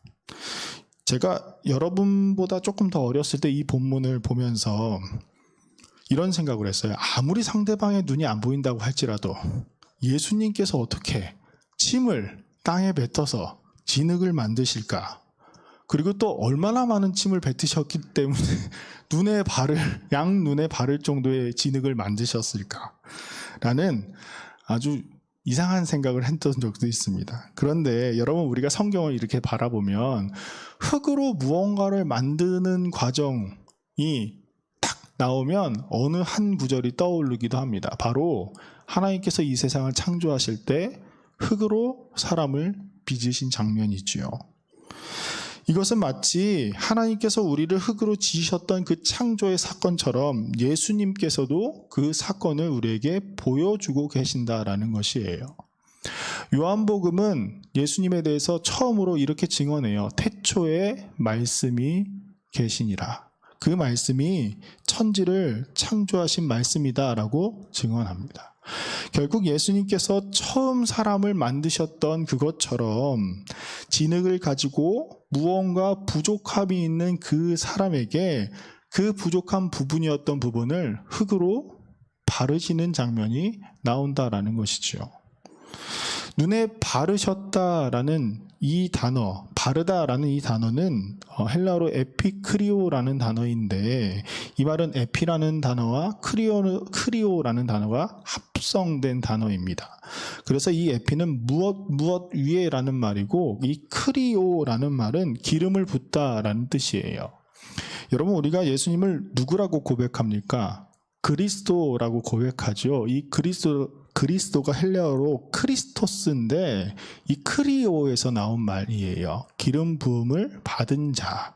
S1: 제가 여러분보다 조금 더 어렸을 때 이 본문을 보면서 이런 생각을 했어요. 아무리 상대방의 눈이 안 보인다고 할지라도 예수님께서 어떻게 침을 땅에 뱉어서 진흙을 만드실까? 그리고 또 얼마나 많은 침을 뱉으셨기 때문에 양눈에 바를 정도의 진흙을 만드셨을까? 라는 아주 이상한 생각을 했던 적도 있습니다. 그런데 여러분, 우리가 성경을 이렇게 바라보면 흙으로 무언가를 만드는 과정이 딱 나오면 어느 한 구절이 떠오르기도 합니다. 바로 하나님께서 이 세상을 창조하실 때 흙으로 사람을 빚으신 장면이지요. 이것은 마치 하나님께서 우리를 흙으로 지으셨던 그 창조의 사건처럼 예수님께서도 그 사건을 우리에게 보여주고 계신다라는 것이에요. 요한복음은 예수님에 대해서 처음으로 이렇게 증언해요. 태초에 말씀이 계시니라. 그 말씀이 천지를 창조하신 말씀이다라고 증언합니다. 결국 예수님께서 처음 사람을 만드셨던 그것처럼 진흙을 가지고 무언가 부족함이 있는 그 사람에게 그 부족한 부분이었던 부분을 흙으로 바르시는 장면이 나온다라는 것이죠. 눈에 바르셨다라는 이 단어, 바르다라는 이 단어는 헬라어로 에피크리오라는 단어인데 이 말은 에피라는 단어와 크리오라는 단어가 합성된 단어입니다. 그래서 이 에피는 무엇 위에라는 말이고 이 크리오라는 말은 기름을 붓다라는 뜻이에요. 여러분, 우리가 예수님을 누구라고 고백합니까? 그리스도라고 고백하죠. 이 그리스도가 헬라어로 크리스토스인데 이 크리오에서 나온 말이에요. 기름 부음을 받은 자.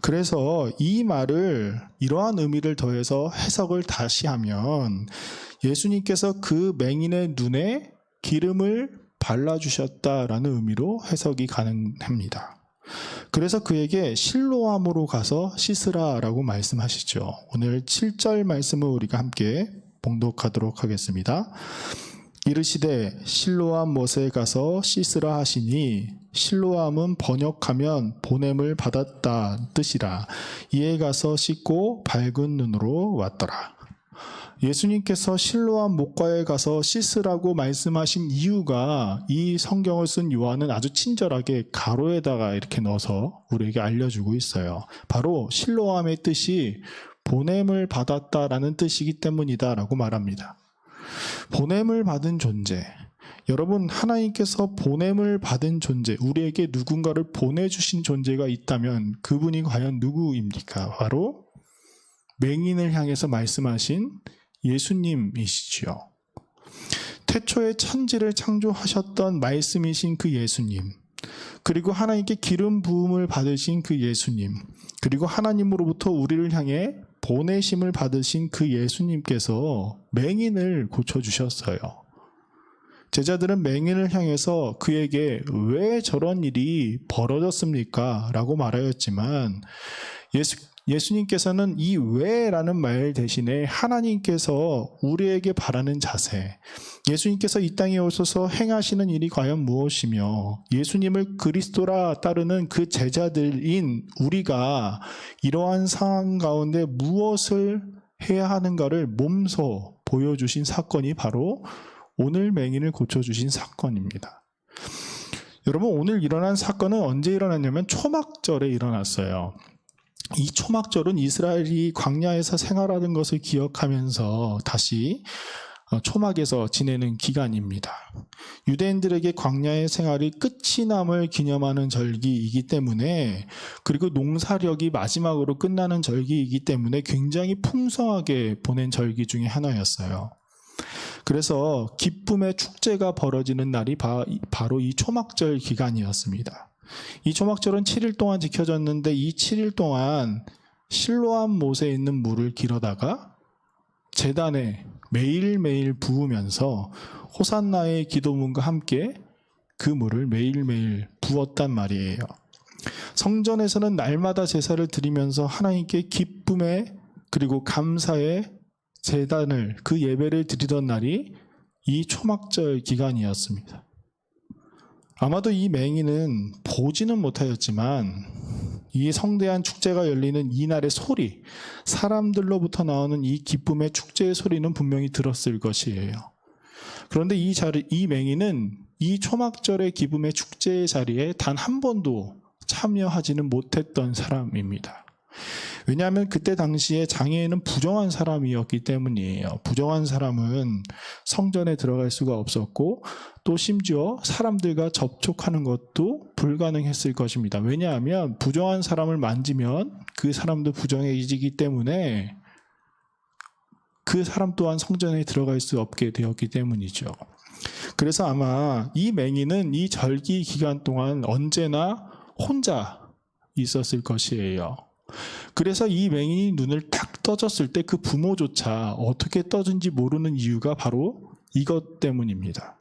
S1: 그래서 이 말을 이러한 의미를 더해서 해석을 다시 하면 예수님께서 그 맹인의 눈에 기름을 발라주셨다라는 의미로 해석이 가능합니다. 그래서 그에게 실로암으로 가서 씻으라라고 말씀하시죠. 오늘 7절 말씀을 우리가 함께 봉독하도록 하겠습니다. 이르시되 실로암 못에 가서 씻으라 하시니 실로암은 번역하면 보냄을 받았다 뜻이라. 이에 가서 씻고 밝은 눈으로 왔더라. 예수님께서 실로암 못가에 가서 씻으라고 말씀하신 이유가 이 성경을 쓴 요한은 아주 친절하게 가로에다가 이렇게 넣어서 우리에게 알려주고 있어요. 바로 실로암의 뜻이 보냄을 받았다라는 뜻이기 때문이다라고 말합니다. 보냄을 받은 존재, 여러분, 하나님께서 보냄을 받은 존재, 우리에게 누군가를 보내주신 존재가 있다면 그분이 과연 누구입니까? 바로 맹인을 향해서 말씀하신 예수님이시죠. 태초에 천지를 창조하셨던 말씀이신 그 예수님, 그리고 하나님께 기름 부음을 받으신 그 예수님, 그리고 하나님으로부터 우리를 향해 보내심을 받으신 그 예수님께서 맹인을 고쳐주셨어요. 제자들은 맹인을 향해서 그에게 왜 저런 일이 벌어졌습니까? 라고 말하였지만 예수님께서는 이 왜라는 말 대신에 하나님께서 우리에게 바라는 자세, 예수님께서 이 땅에 오셔서 행하시는 일이 과연 무엇이며 예수님을 그리스도라 따르는 그 제자들인 우리가 이러한 상황 가운데 무엇을 해야 하는가를 몸소 보여주신 사건이 바로 오늘 맹인을 고쳐주신 사건입니다. 여러분, 오늘 일어난 사건은 언제 일어났냐면 초막절에 일어났어요. 이 초막절은 이스라엘이 광야에서 생활하는 것을 기억하면서 다시 초막에서 지내는 기간입니다. 유대인들에게 광야의 생활이 끝이 남을 기념하는 절기이기 때문에, 그리고 농사력이 마지막으로 끝나는 절기이기 때문에 굉장히 풍성하게 보낸 절기 중에 하나였어요. 그래서 기쁨의 축제가 벌어지는 날이 바로 이 초막절 기간이었습니다. 이 초막절은 7일 동안 지켜졌는데 이 7일 동안 실로암 못에 있는 물을 길어다가 제단에 매일매일 부으면서 호산나의 기도문과 함께 그 물을 매일매일 부었단 말이에요. 성전에서는 날마다 제사를 드리면서 하나님께 기쁨의 그리고 감사의 제단을, 그 예배를 드리던 날이 이 초막절 기간이었습니다. 아마도 이 맹인은 보지는 못하였지만 이 성대한 축제가 열리는 이날의 소리, 사람들로부터 나오는 이 기쁨의 축제의 소리는 분명히 들었을 것이에요. 그런데 이 맹인은 이 초막절의 기쁨의 축제의 자리에 단 한 번도 참여하지는 못했던 사람입니다. 왜냐하면 그때 당시에 장애인은 부정한 사람이었기 때문이에요. 부정한 사람은 성전에 들어갈 수가 없었고 또 심지어 사람들과 접촉하는 것도 불가능했을 것입니다. 왜냐하면 부정한 사람을 만지면 그 사람도 부정해지기 때문에 그 사람 또한 성전에 들어갈 수 없게 되었기 때문이죠. 그래서 아마 이 맹인은 이 절기 기간 동안 언제나 혼자 있었을 것이에요. 그래서 이 맹인이 눈을 딱 떠졌을 때 그 부모조차 어떻게 떠든지 모르는 이유가 바로 이것 때문입니다.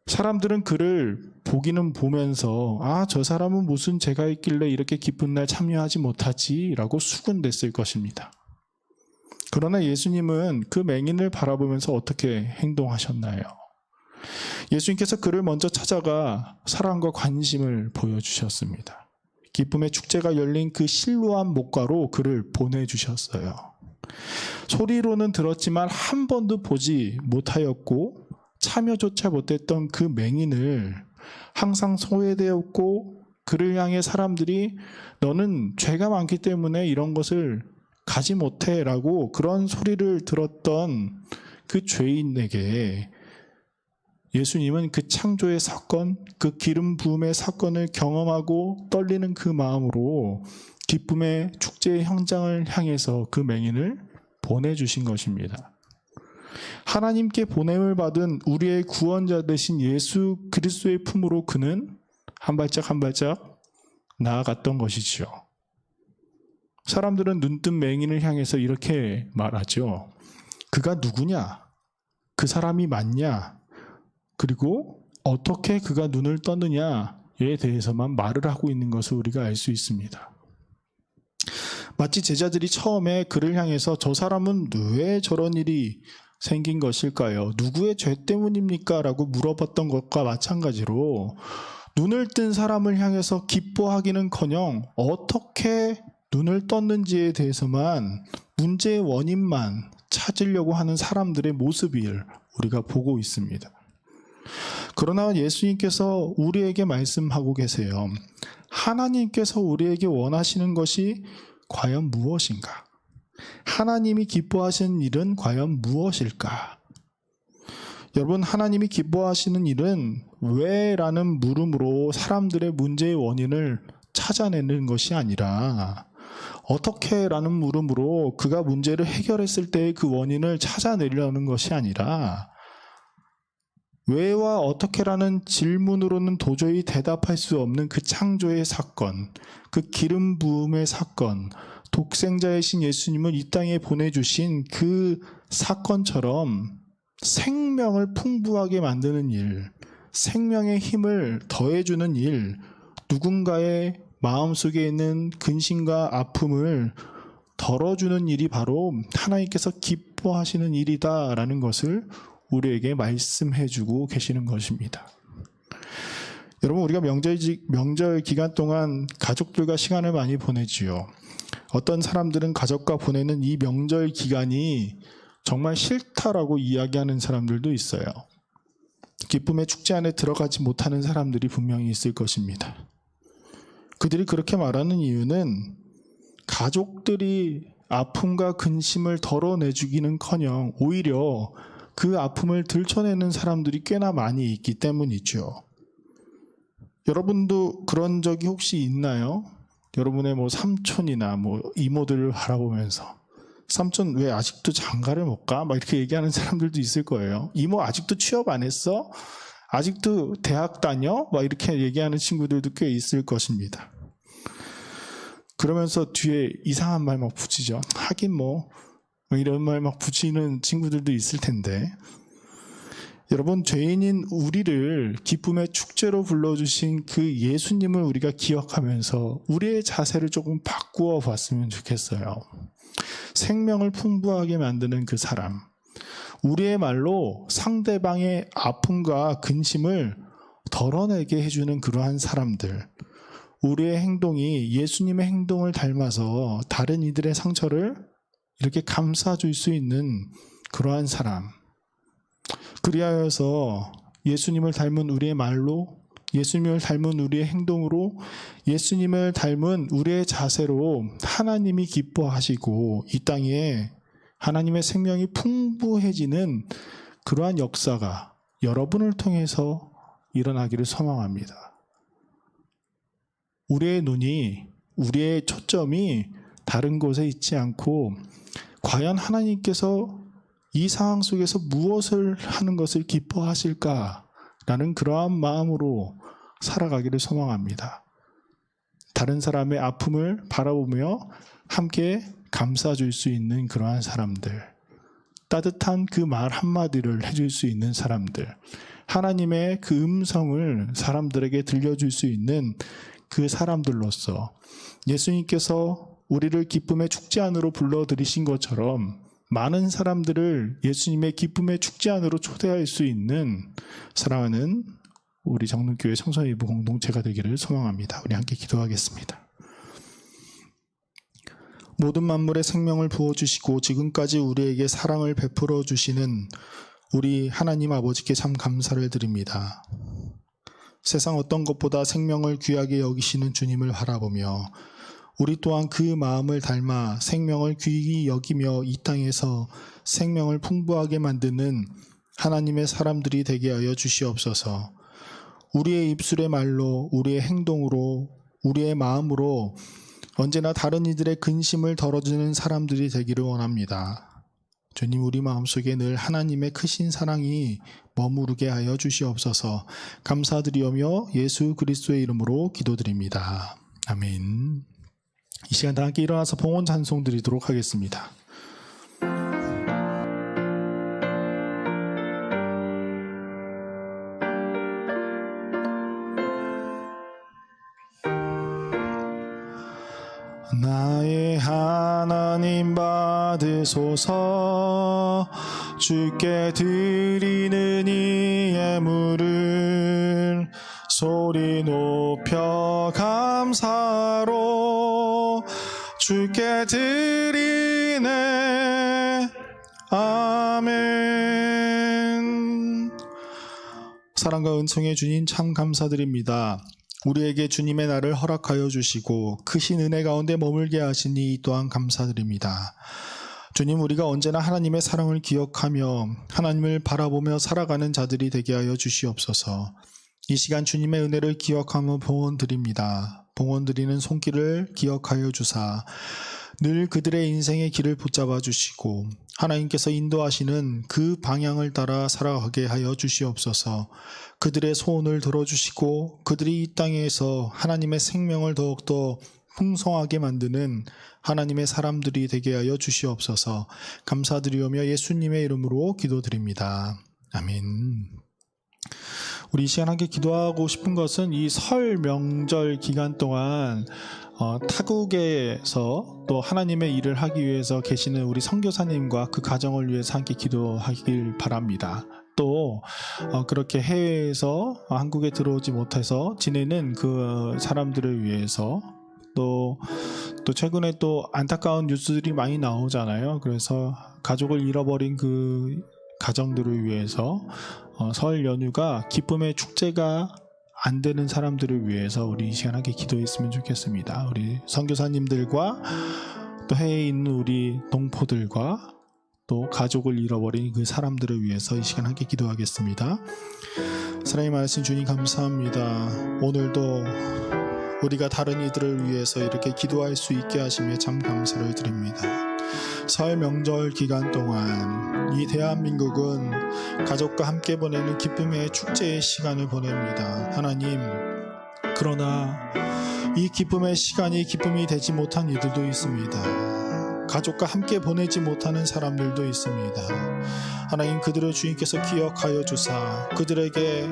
S1: 사람들은 그를 보기는 보면서 저 사람은 무슨 죄가 있길래 이렇게 기쁜 날 참여하지 못하지? 라고 수군댔을 것입니다. 그러나 예수님은 그 맹인을 바라보면서 어떻게 행동하셨나요? 예수님께서 그를 먼저 찾아가 사랑과 관심을 보여주셨습니다. 기쁨의 축제가 열린 그 실로암 못가로 그를 보내주셨어요. 소리로는 들었지만 한 번도 보지 못하였고 참여조차 못했던 그 맹인을 항상 소외되었고 그를 향해 사람들이 너는 죄가 많기 때문에 이런 것을 가지 못해 라고 그런 소리를 들었던 그 죄인에게 예수님은 그 창조의 사건, 그 기름 부음의 사건을 경험하고 떨리는 그 마음으로 기쁨의 축제의 현장을 향해서 그 맹인을 보내주신 것입니다. 하나님께 보냄을 받은 우리의 구원자 되신 예수 그리스도의 품으로 그는 한 발짝 한 발짝 나아갔던 것이지요. 사람들은 눈뜬 맹인을 향해서 이렇게 말하죠. 그가 누구냐? 그 사람이 맞냐? 그리고 어떻게 그가 눈을 떴느냐에 대해서만 말을 하고 있는 것을 우리가 알 수 있습니다. 마치 제자들이 처음에 그를 향해서 저 사람은 왜 저런 일이 생긴 것일까요? 누구의 죄 때문입니까? 라고 물어봤던 것과 마찬가지로 눈을 뜬 사람을 향해서 기뻐하기는커녕 어떻게 눈을 떴는지에 대해서만 문제의 원인만 찾으려고 하는 사람들의 모습을 우리가 보고 있습니다. 그러나 예수님께서 우리에게 말씀하고 계세요. 하나님께서 우리에게 원하시는 것이 과연 무엇인가? 하나님이 기뻐하시는 일은 과연 무엇일까? 여러분, 하나님이 기뻐하시는 일은 왜? 라는 물음으로 사람들의 문제의 원인을 찾아내는 것이 아니라 어떻게? 라는 물음으로 그가 문제를 해결했을 때의 그 원인을 찾아내려는 것이 아니라 왜와 어떻게라는 질문으로는 도저히 대답할 수 없는 그 창조의 사건, 그 기름 부음의 사건, 독생자이신 예수님을 이 땅에 보내주신 그 사건처럼 생명을 풍부하게 만드는 일, 생명의 힘을 더해주는 일, 누군가의 마음속에 있는 근심과 아픔을 덜어주는 일이 바로 하나님께서 기뻐하시는 일이다라는 것을 우리에게 말씀해주고 계시는 것입니다. 여러분, 우리가 명절 기간 동안 가족들과 시간을 많이 보내지요. 어떤 사람들은 가족과 보내는 이 명절 기간이 정말 싫다라고 이야기하는 사람들도 있어요. 기쁨의 축제 안에 들어가지 못하는 사람들이 분명히 있을 것입니다. 그들이 그렇게 말하는 이유는 가족들이 아픔과 근심을 덜어내주기는커녕 오히려 그 아픔을 들춰내는 사람들이 꽤나 많이 있기 때문이죠. 여러분도 그런 적이 혹시 있나요? 여러분의 삼촌이나 이모들을 바라보면서 삼촌 왜 아직도 장가를 못 가? 막 이렇게 얘기하는 사람들도 있을 거예요. 이모 아직도 취업 안 했어? 아직도 대학 다녀? 막 이렇게 얘기하는 친구들도 꽤 있을 것입니다. 그러면서 뒤에 이상한 말 막 붙이죠. 하긴 이런 말 막 붙이는 친구들도 있을 텐데, 여러분, 죄인인 우리를 기쁨의 축제로 불러주신 그 예수님을 우리가 기억하면서 우리의 자세를 조금 바꾸어 봤으면 좋겠어요. 생명을 풍부하게 만드는 그 사람, 우리의 말로 상대방의 아픔과 근심을 덜어내게 해주는 그러한 사람들, 우리의 행동이 예수님의 행동을 닮아서 다른 이들의 상처를 이렇게 감싸줄 수 있는 그러한 사람, 그리하여서 예수님을 닮은 우리의 말로, 예수님을 닮은 우리의 행동으로, 예수님을 닮은 우리의 자세로 하나님이 기뻐하시고 이 땅에 하나님의 생명이 풍부해지는 그러한 역사가 여러분을 통해서 일어나기를 소망합니다. 우리의 눈이, 우리의 초점이 다른 곳에 있지 않고 과연 하나님께서 이 상황 속에서 무엇을 하는 것을 기뻐하실까라는 그러한 마음으로 살아가기를 소망합니다. 다른 사람의 아픔을 바라보며 함께 감싸줄 수 있는 그러한 사람들, 따뜻한 그 말 한마디를 해줄 수 있는 사람들, 하나님의 그 음성을 사람들에게 들려줄 수 있는 그 사람들로서 예수님께서 우리를 기쁨의 축제 안으로 불러들이신 것처럼 많은 사람들을 예수님의 기쁨의 축제 안으로 초대할 수 있는 사랑하는 우리 정릉교회 청소년부 공동체가 되기를 소망합니다. 우리 함께 기도하겠습니다. 모든 만물에 생명을 부어주시고 지금까지 우리에게 사랑을 베풀어 주시는 우리 하나님 아버지께 참 감사를 드립니다. 세상 어떤 것보다 생명을 귀하게 여기시는 주님을 바라보며 우리 또한 그 마음을 닮아 생명을 귀히 여기며 이 땅에서 생명을 풍부하게 만드는 하나님의 사람들이 되게 하여 주시옵소서. 우리의 입술의 말로, 우리의 행동으로, 우리의 마음으로 언제나 다른 이들의 근심을 덜어주는 사람들이 되기를 원합니다. 주님, 우리 마음속에 늘 하나님의 크신 사랑이 머무르게 하여 주시옵소서. 감사드리오며 예수 그리스도의 이름으로 기도드립니다. 아멘. 이 시간 다 함께 일어나서 봉헌 찬송 드리도록 하겠습니다. 나의 하나님 받으소서. 주께 드리는 이 예물을 소리 높여 감사로 주께 드리네. 아멘. 사랑과 은총의 주님 참 감사드립니다. 우리에게 주님의 날을 허락하여 주시고 크신 은혜 가운데 머물게 하시니 이 또한 감사드립니다. 주님, 우리가 언제나 하나님의 사랑을 기억하며 하나님을 바라보며 살아가는 자들이 되게 하여 주시옵소서. 이 시간 주님의 은혜를 기억하며 봉헌드립니다. 봉헌드리는 손길을 기억하여 주사 늘 그들의 인생의 길을 붙잡아 주시고 하나님께서 인도하시는 그 방향을 따라 살아가게 하여 주시옵소서. 그들의 소원을 들어주시고 그들이 이 땅에서 하나님의 생명을 더욱더 풍성하게 만드는 하나님의 사람들이 되게 하여 주시옵소서. 감사드리오며 예수님의 이름으로 기도드립니다. 아멘. 우리 이 시간 함께 기도하고 싶은 것은 이 설 명절 기간 동안 타국에서 또 하나님의 일을 하기 위해서 계시는 우리 선교사님과 그 가정을 위해서 함께 기도하길 바랍니다. 또 그렇게 해외에서 한국에 들어오지 못해서 지내는 그 사람들을 위해서 또 최근에 또 안타까운 뉴스들이 많이 나오잖아요. 그래서 가족을 잃어버린 그 가정들을 위해서 설 연휴가 기쁨의 축제가 안 되는 사람들을 위해서 우리 이 시간 함께 기도했으면 좋겠습니다. 우리 선교사님들과 또 해외에 있는 우리 동포들과 또 가족을 잃어버린 그 사람들을 위해서 이 시간 함께 기도하겠습니다. 사랑이 많으신 주님 감사합니다. 오늘도 우리가 다른 이들을 위해서 이렇게 기도할 수 있게 하시며 참 감사를 드립니다. 설 명절 기간 동안 이 대한민국은 가족과 함께 보내는 기쁨의 축제의 시간을 보냅니다. 하나님, 그러나 이 기쁨의 시간이 기쁨이 되지 못한 이들도 있습니다. 가족과 함께 보내지 못하는 사람들도 있습니다. 하나님, 그들을 주님께서 기억하여 주사 그들에게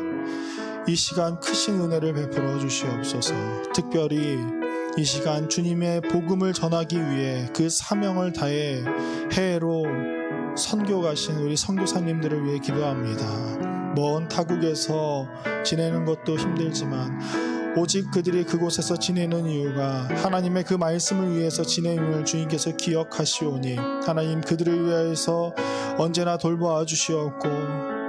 S1: 이 시간 크신 은혜를 베풀어 주시옵소서. 특별히 이 시간 주님의 복음을 전하기 위해 그 사명을 다해 해외로 선교 가신 우리 선교사님들을 위해 기도합니다. 먼 타국에서 지내는 것도 힘들지만 오직 그들이 그곳에서 지내는 이유가 하나님의 그 말씀을 위해서 지냄을 주님께서 기억하시오니 하나님, 그들을 위해서 언제나 돌보아 주시옵고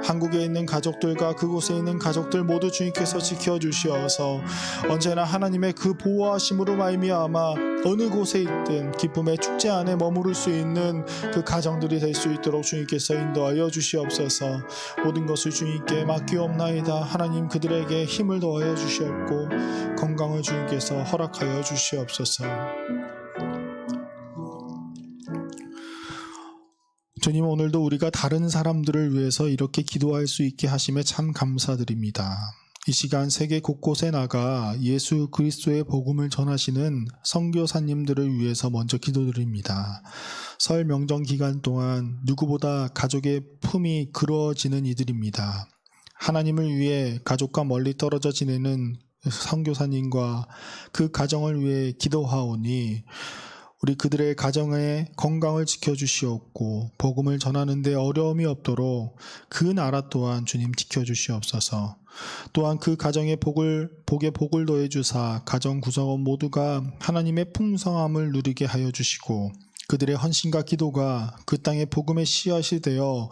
S1: 한국에 있는 가족들과 그곳에 있는 가족들 모두 주님께서 지켜주시어서 언제나 하나님의 그 보호하심으로 말미암아 어느 곳에 있든 기쁨의 축제 안에 머무를 수 있는 그 가정들이 될 수 있도록 주님께서 인도하여 주시옵소서. 모든 것을 주님께 맡기옵나이다. 하나님, 그들에게 힘을 더하여 주시옵고 건강을 주님께서 허락하여 주시옵소서. 주님, 오늘도 우리가 다른 사람들을 위해서 이렇게 기도할 수 있게 하심에 참 감사드립니다. 이 시간 세계 곳곳에 나가 예수 그리스도의 복음을 전하시는 선교사님들을 위해서 먼저 기도드립니다. 설 명절 기간 동안 누구보다 가족의 품이 그루어지는 이들입니다. 하나님을 위해 가족과 멀리 떨어져 지내는 선교사님과 그 가정을 위해 기도하오니 우리 그들의 가정의 건강을 지켜주시옵고 복음을 전하는 데 어려움이 없도록 그 나라 또한 주님 지켜주시옵소서. 또한 그 가정의 복에 복을 더해주사 가정 구성원 모두가 하나님의 풍성함을 누리게 하여 주시고 그들의 헌신과 기도가 그 땅의 복음의 씨앗이 되어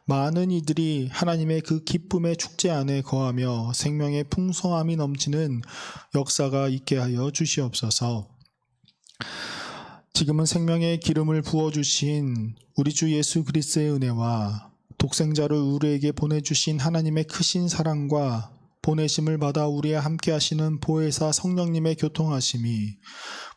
S1: 많은 이들이 하나님의 그 기쁨의 축제 안에 거하며 생명의 풍성함이 넘치는 역사가 있게 하여 주시옵소서. 지금은 생명의 기름을 부어주신 우리 주 예수 그리스도의 은혜와 독생자를 우리에게 보내주신 하나님의 크신 사랑과 보내심을 받아 우리와 함께 하시는 보혜사 성령님의 교통하심이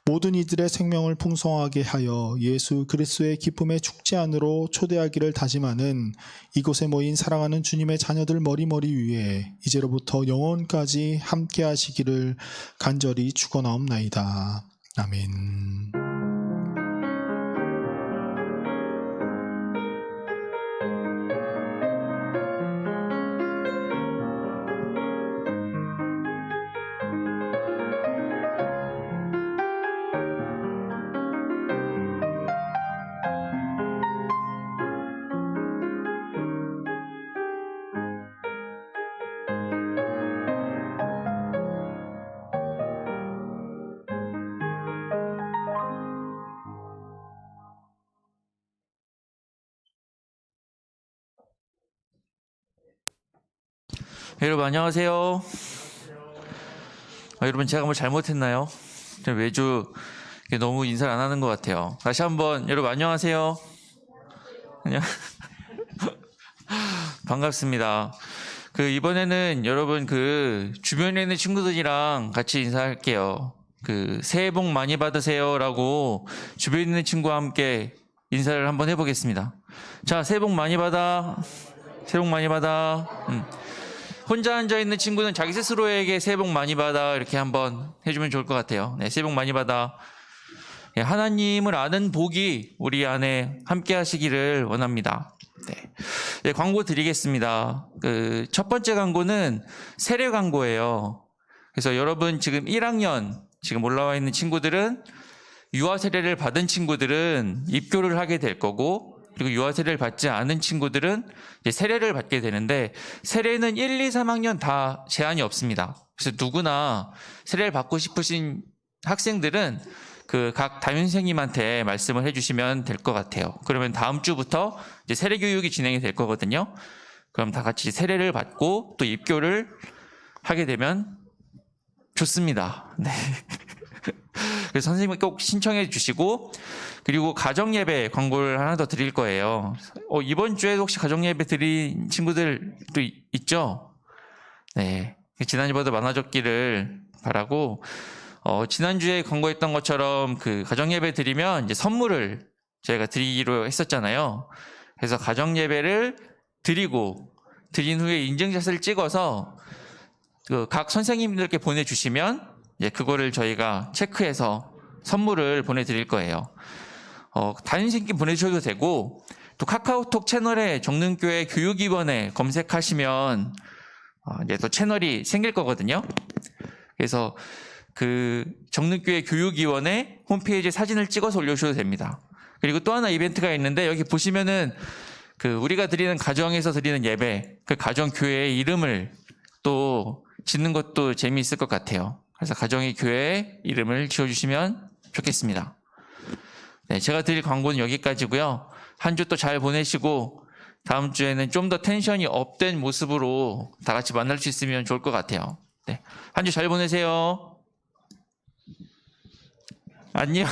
S1: 모든 이들의 생명을 풍성하게 하여 예수 그리스도의 기쁨의 축제 안으로 초대하기를 다짐하는 이곳에 모인 사랑하는 주님의 자녀들 머리머리 위에 이제로부터 영원까지 함께 하시기를 간절히 축원하옵나이다. 아멘.
S4: 여러분 안녕하세요. 여러분 제가 뭐 잘못했나요? 매주 너무 인사를 안 하는 것 같아요. 다시 한번 여러분 안녕하세요. 안녕. 반갑습니다. 이번에는 여러분 주변에 있는 친구들이랑 같이 인사할게요. 새해 복 많이 받으세요라고 주변에 있는 친구와 함께 인사를 한번 해보겠습니다. 자, 새해 복 많이 받아. 새해 복 많이 받아. 혼자 앉아있는 친구는 자기 스스로에게 새해 복 많이 받아 이렇게 한번 해주면 좋을 것 같아요. 네, 새해 복 많이 받아. 네, 하나님을 아는 복이 우리 안에 함께 하시기를 원합니다. 네. 네, 광고 드리겠습니다. 첫 번째 광고는 세례 광고예요. 그래서 여러분 지금 1학년 지금 올라와 있는 친구들은 유아 세례를 받은 친구들은 입교를 하게 될 거고, 그리고 유아 세례를 받지 않은 친구들은 이제 세례를 받게 되는데, 세례는 1, 2, 3학년 다 제한이 없습니다. 그래서 누구나 세례를 받고 싶으신 학생들은 각 담임선생님한테 말씀을 해주시면 될 것 같아요. 그러면 다음 주부터 이제 세례 교육이 진행이 될 거거든요. 그럼 다 같이 세례를 받고 또 입교를 하게 되면 좋습니다. 네. 그래서 선생님이 꼭 신청해 주시고, 그리고 가정예배 광고를 하나 더 드릴 거예요. 이번 주에도 혹시 가정예배 드린 친구들도 있죠? 네. 지난주보다 많아졌기를 바라고, 지난주에 광고했던 것처럼 가정예배 드리면 이제 선물을 저희가 드리기로 했었잖아요. 그래서 가정예배를 드린 후에 인증샷을 찍어서 각 선생님들께 보내주시면 이제 그거를 저희가 체크해서 선물을 보내드릴 거예요. 담임선생님께 보내주셔도 되고, 또 카카오톡 채널에 정릉교회 교육위원회 검색하시면 이제 또 채널이 생길 거거든요. 그래서 정릉교회 교육위원회 홈페이지에 사진을 찍어서 올려주셔도 됩니다. 그리고 또 하나 이벤트가 있는데, 여기 보시면은 우리가 드리는 가정에서 드리는 예배, 가정 교회의 이름을 또 짓는 것도 재미있을 것 같아요. 그래서 가정의 교회 이름을 지어주시면 좋겠습니다. 네, 제가 드릴 광고는 여기까지고요. 한 주 또 잘 보내시고 다음 주에는 좀 더 텐션이 업된 모습으로 다 같이 만날 수 있으면 좋을 것 같아요. 네, 한 주 잘 보내세요. 안녕.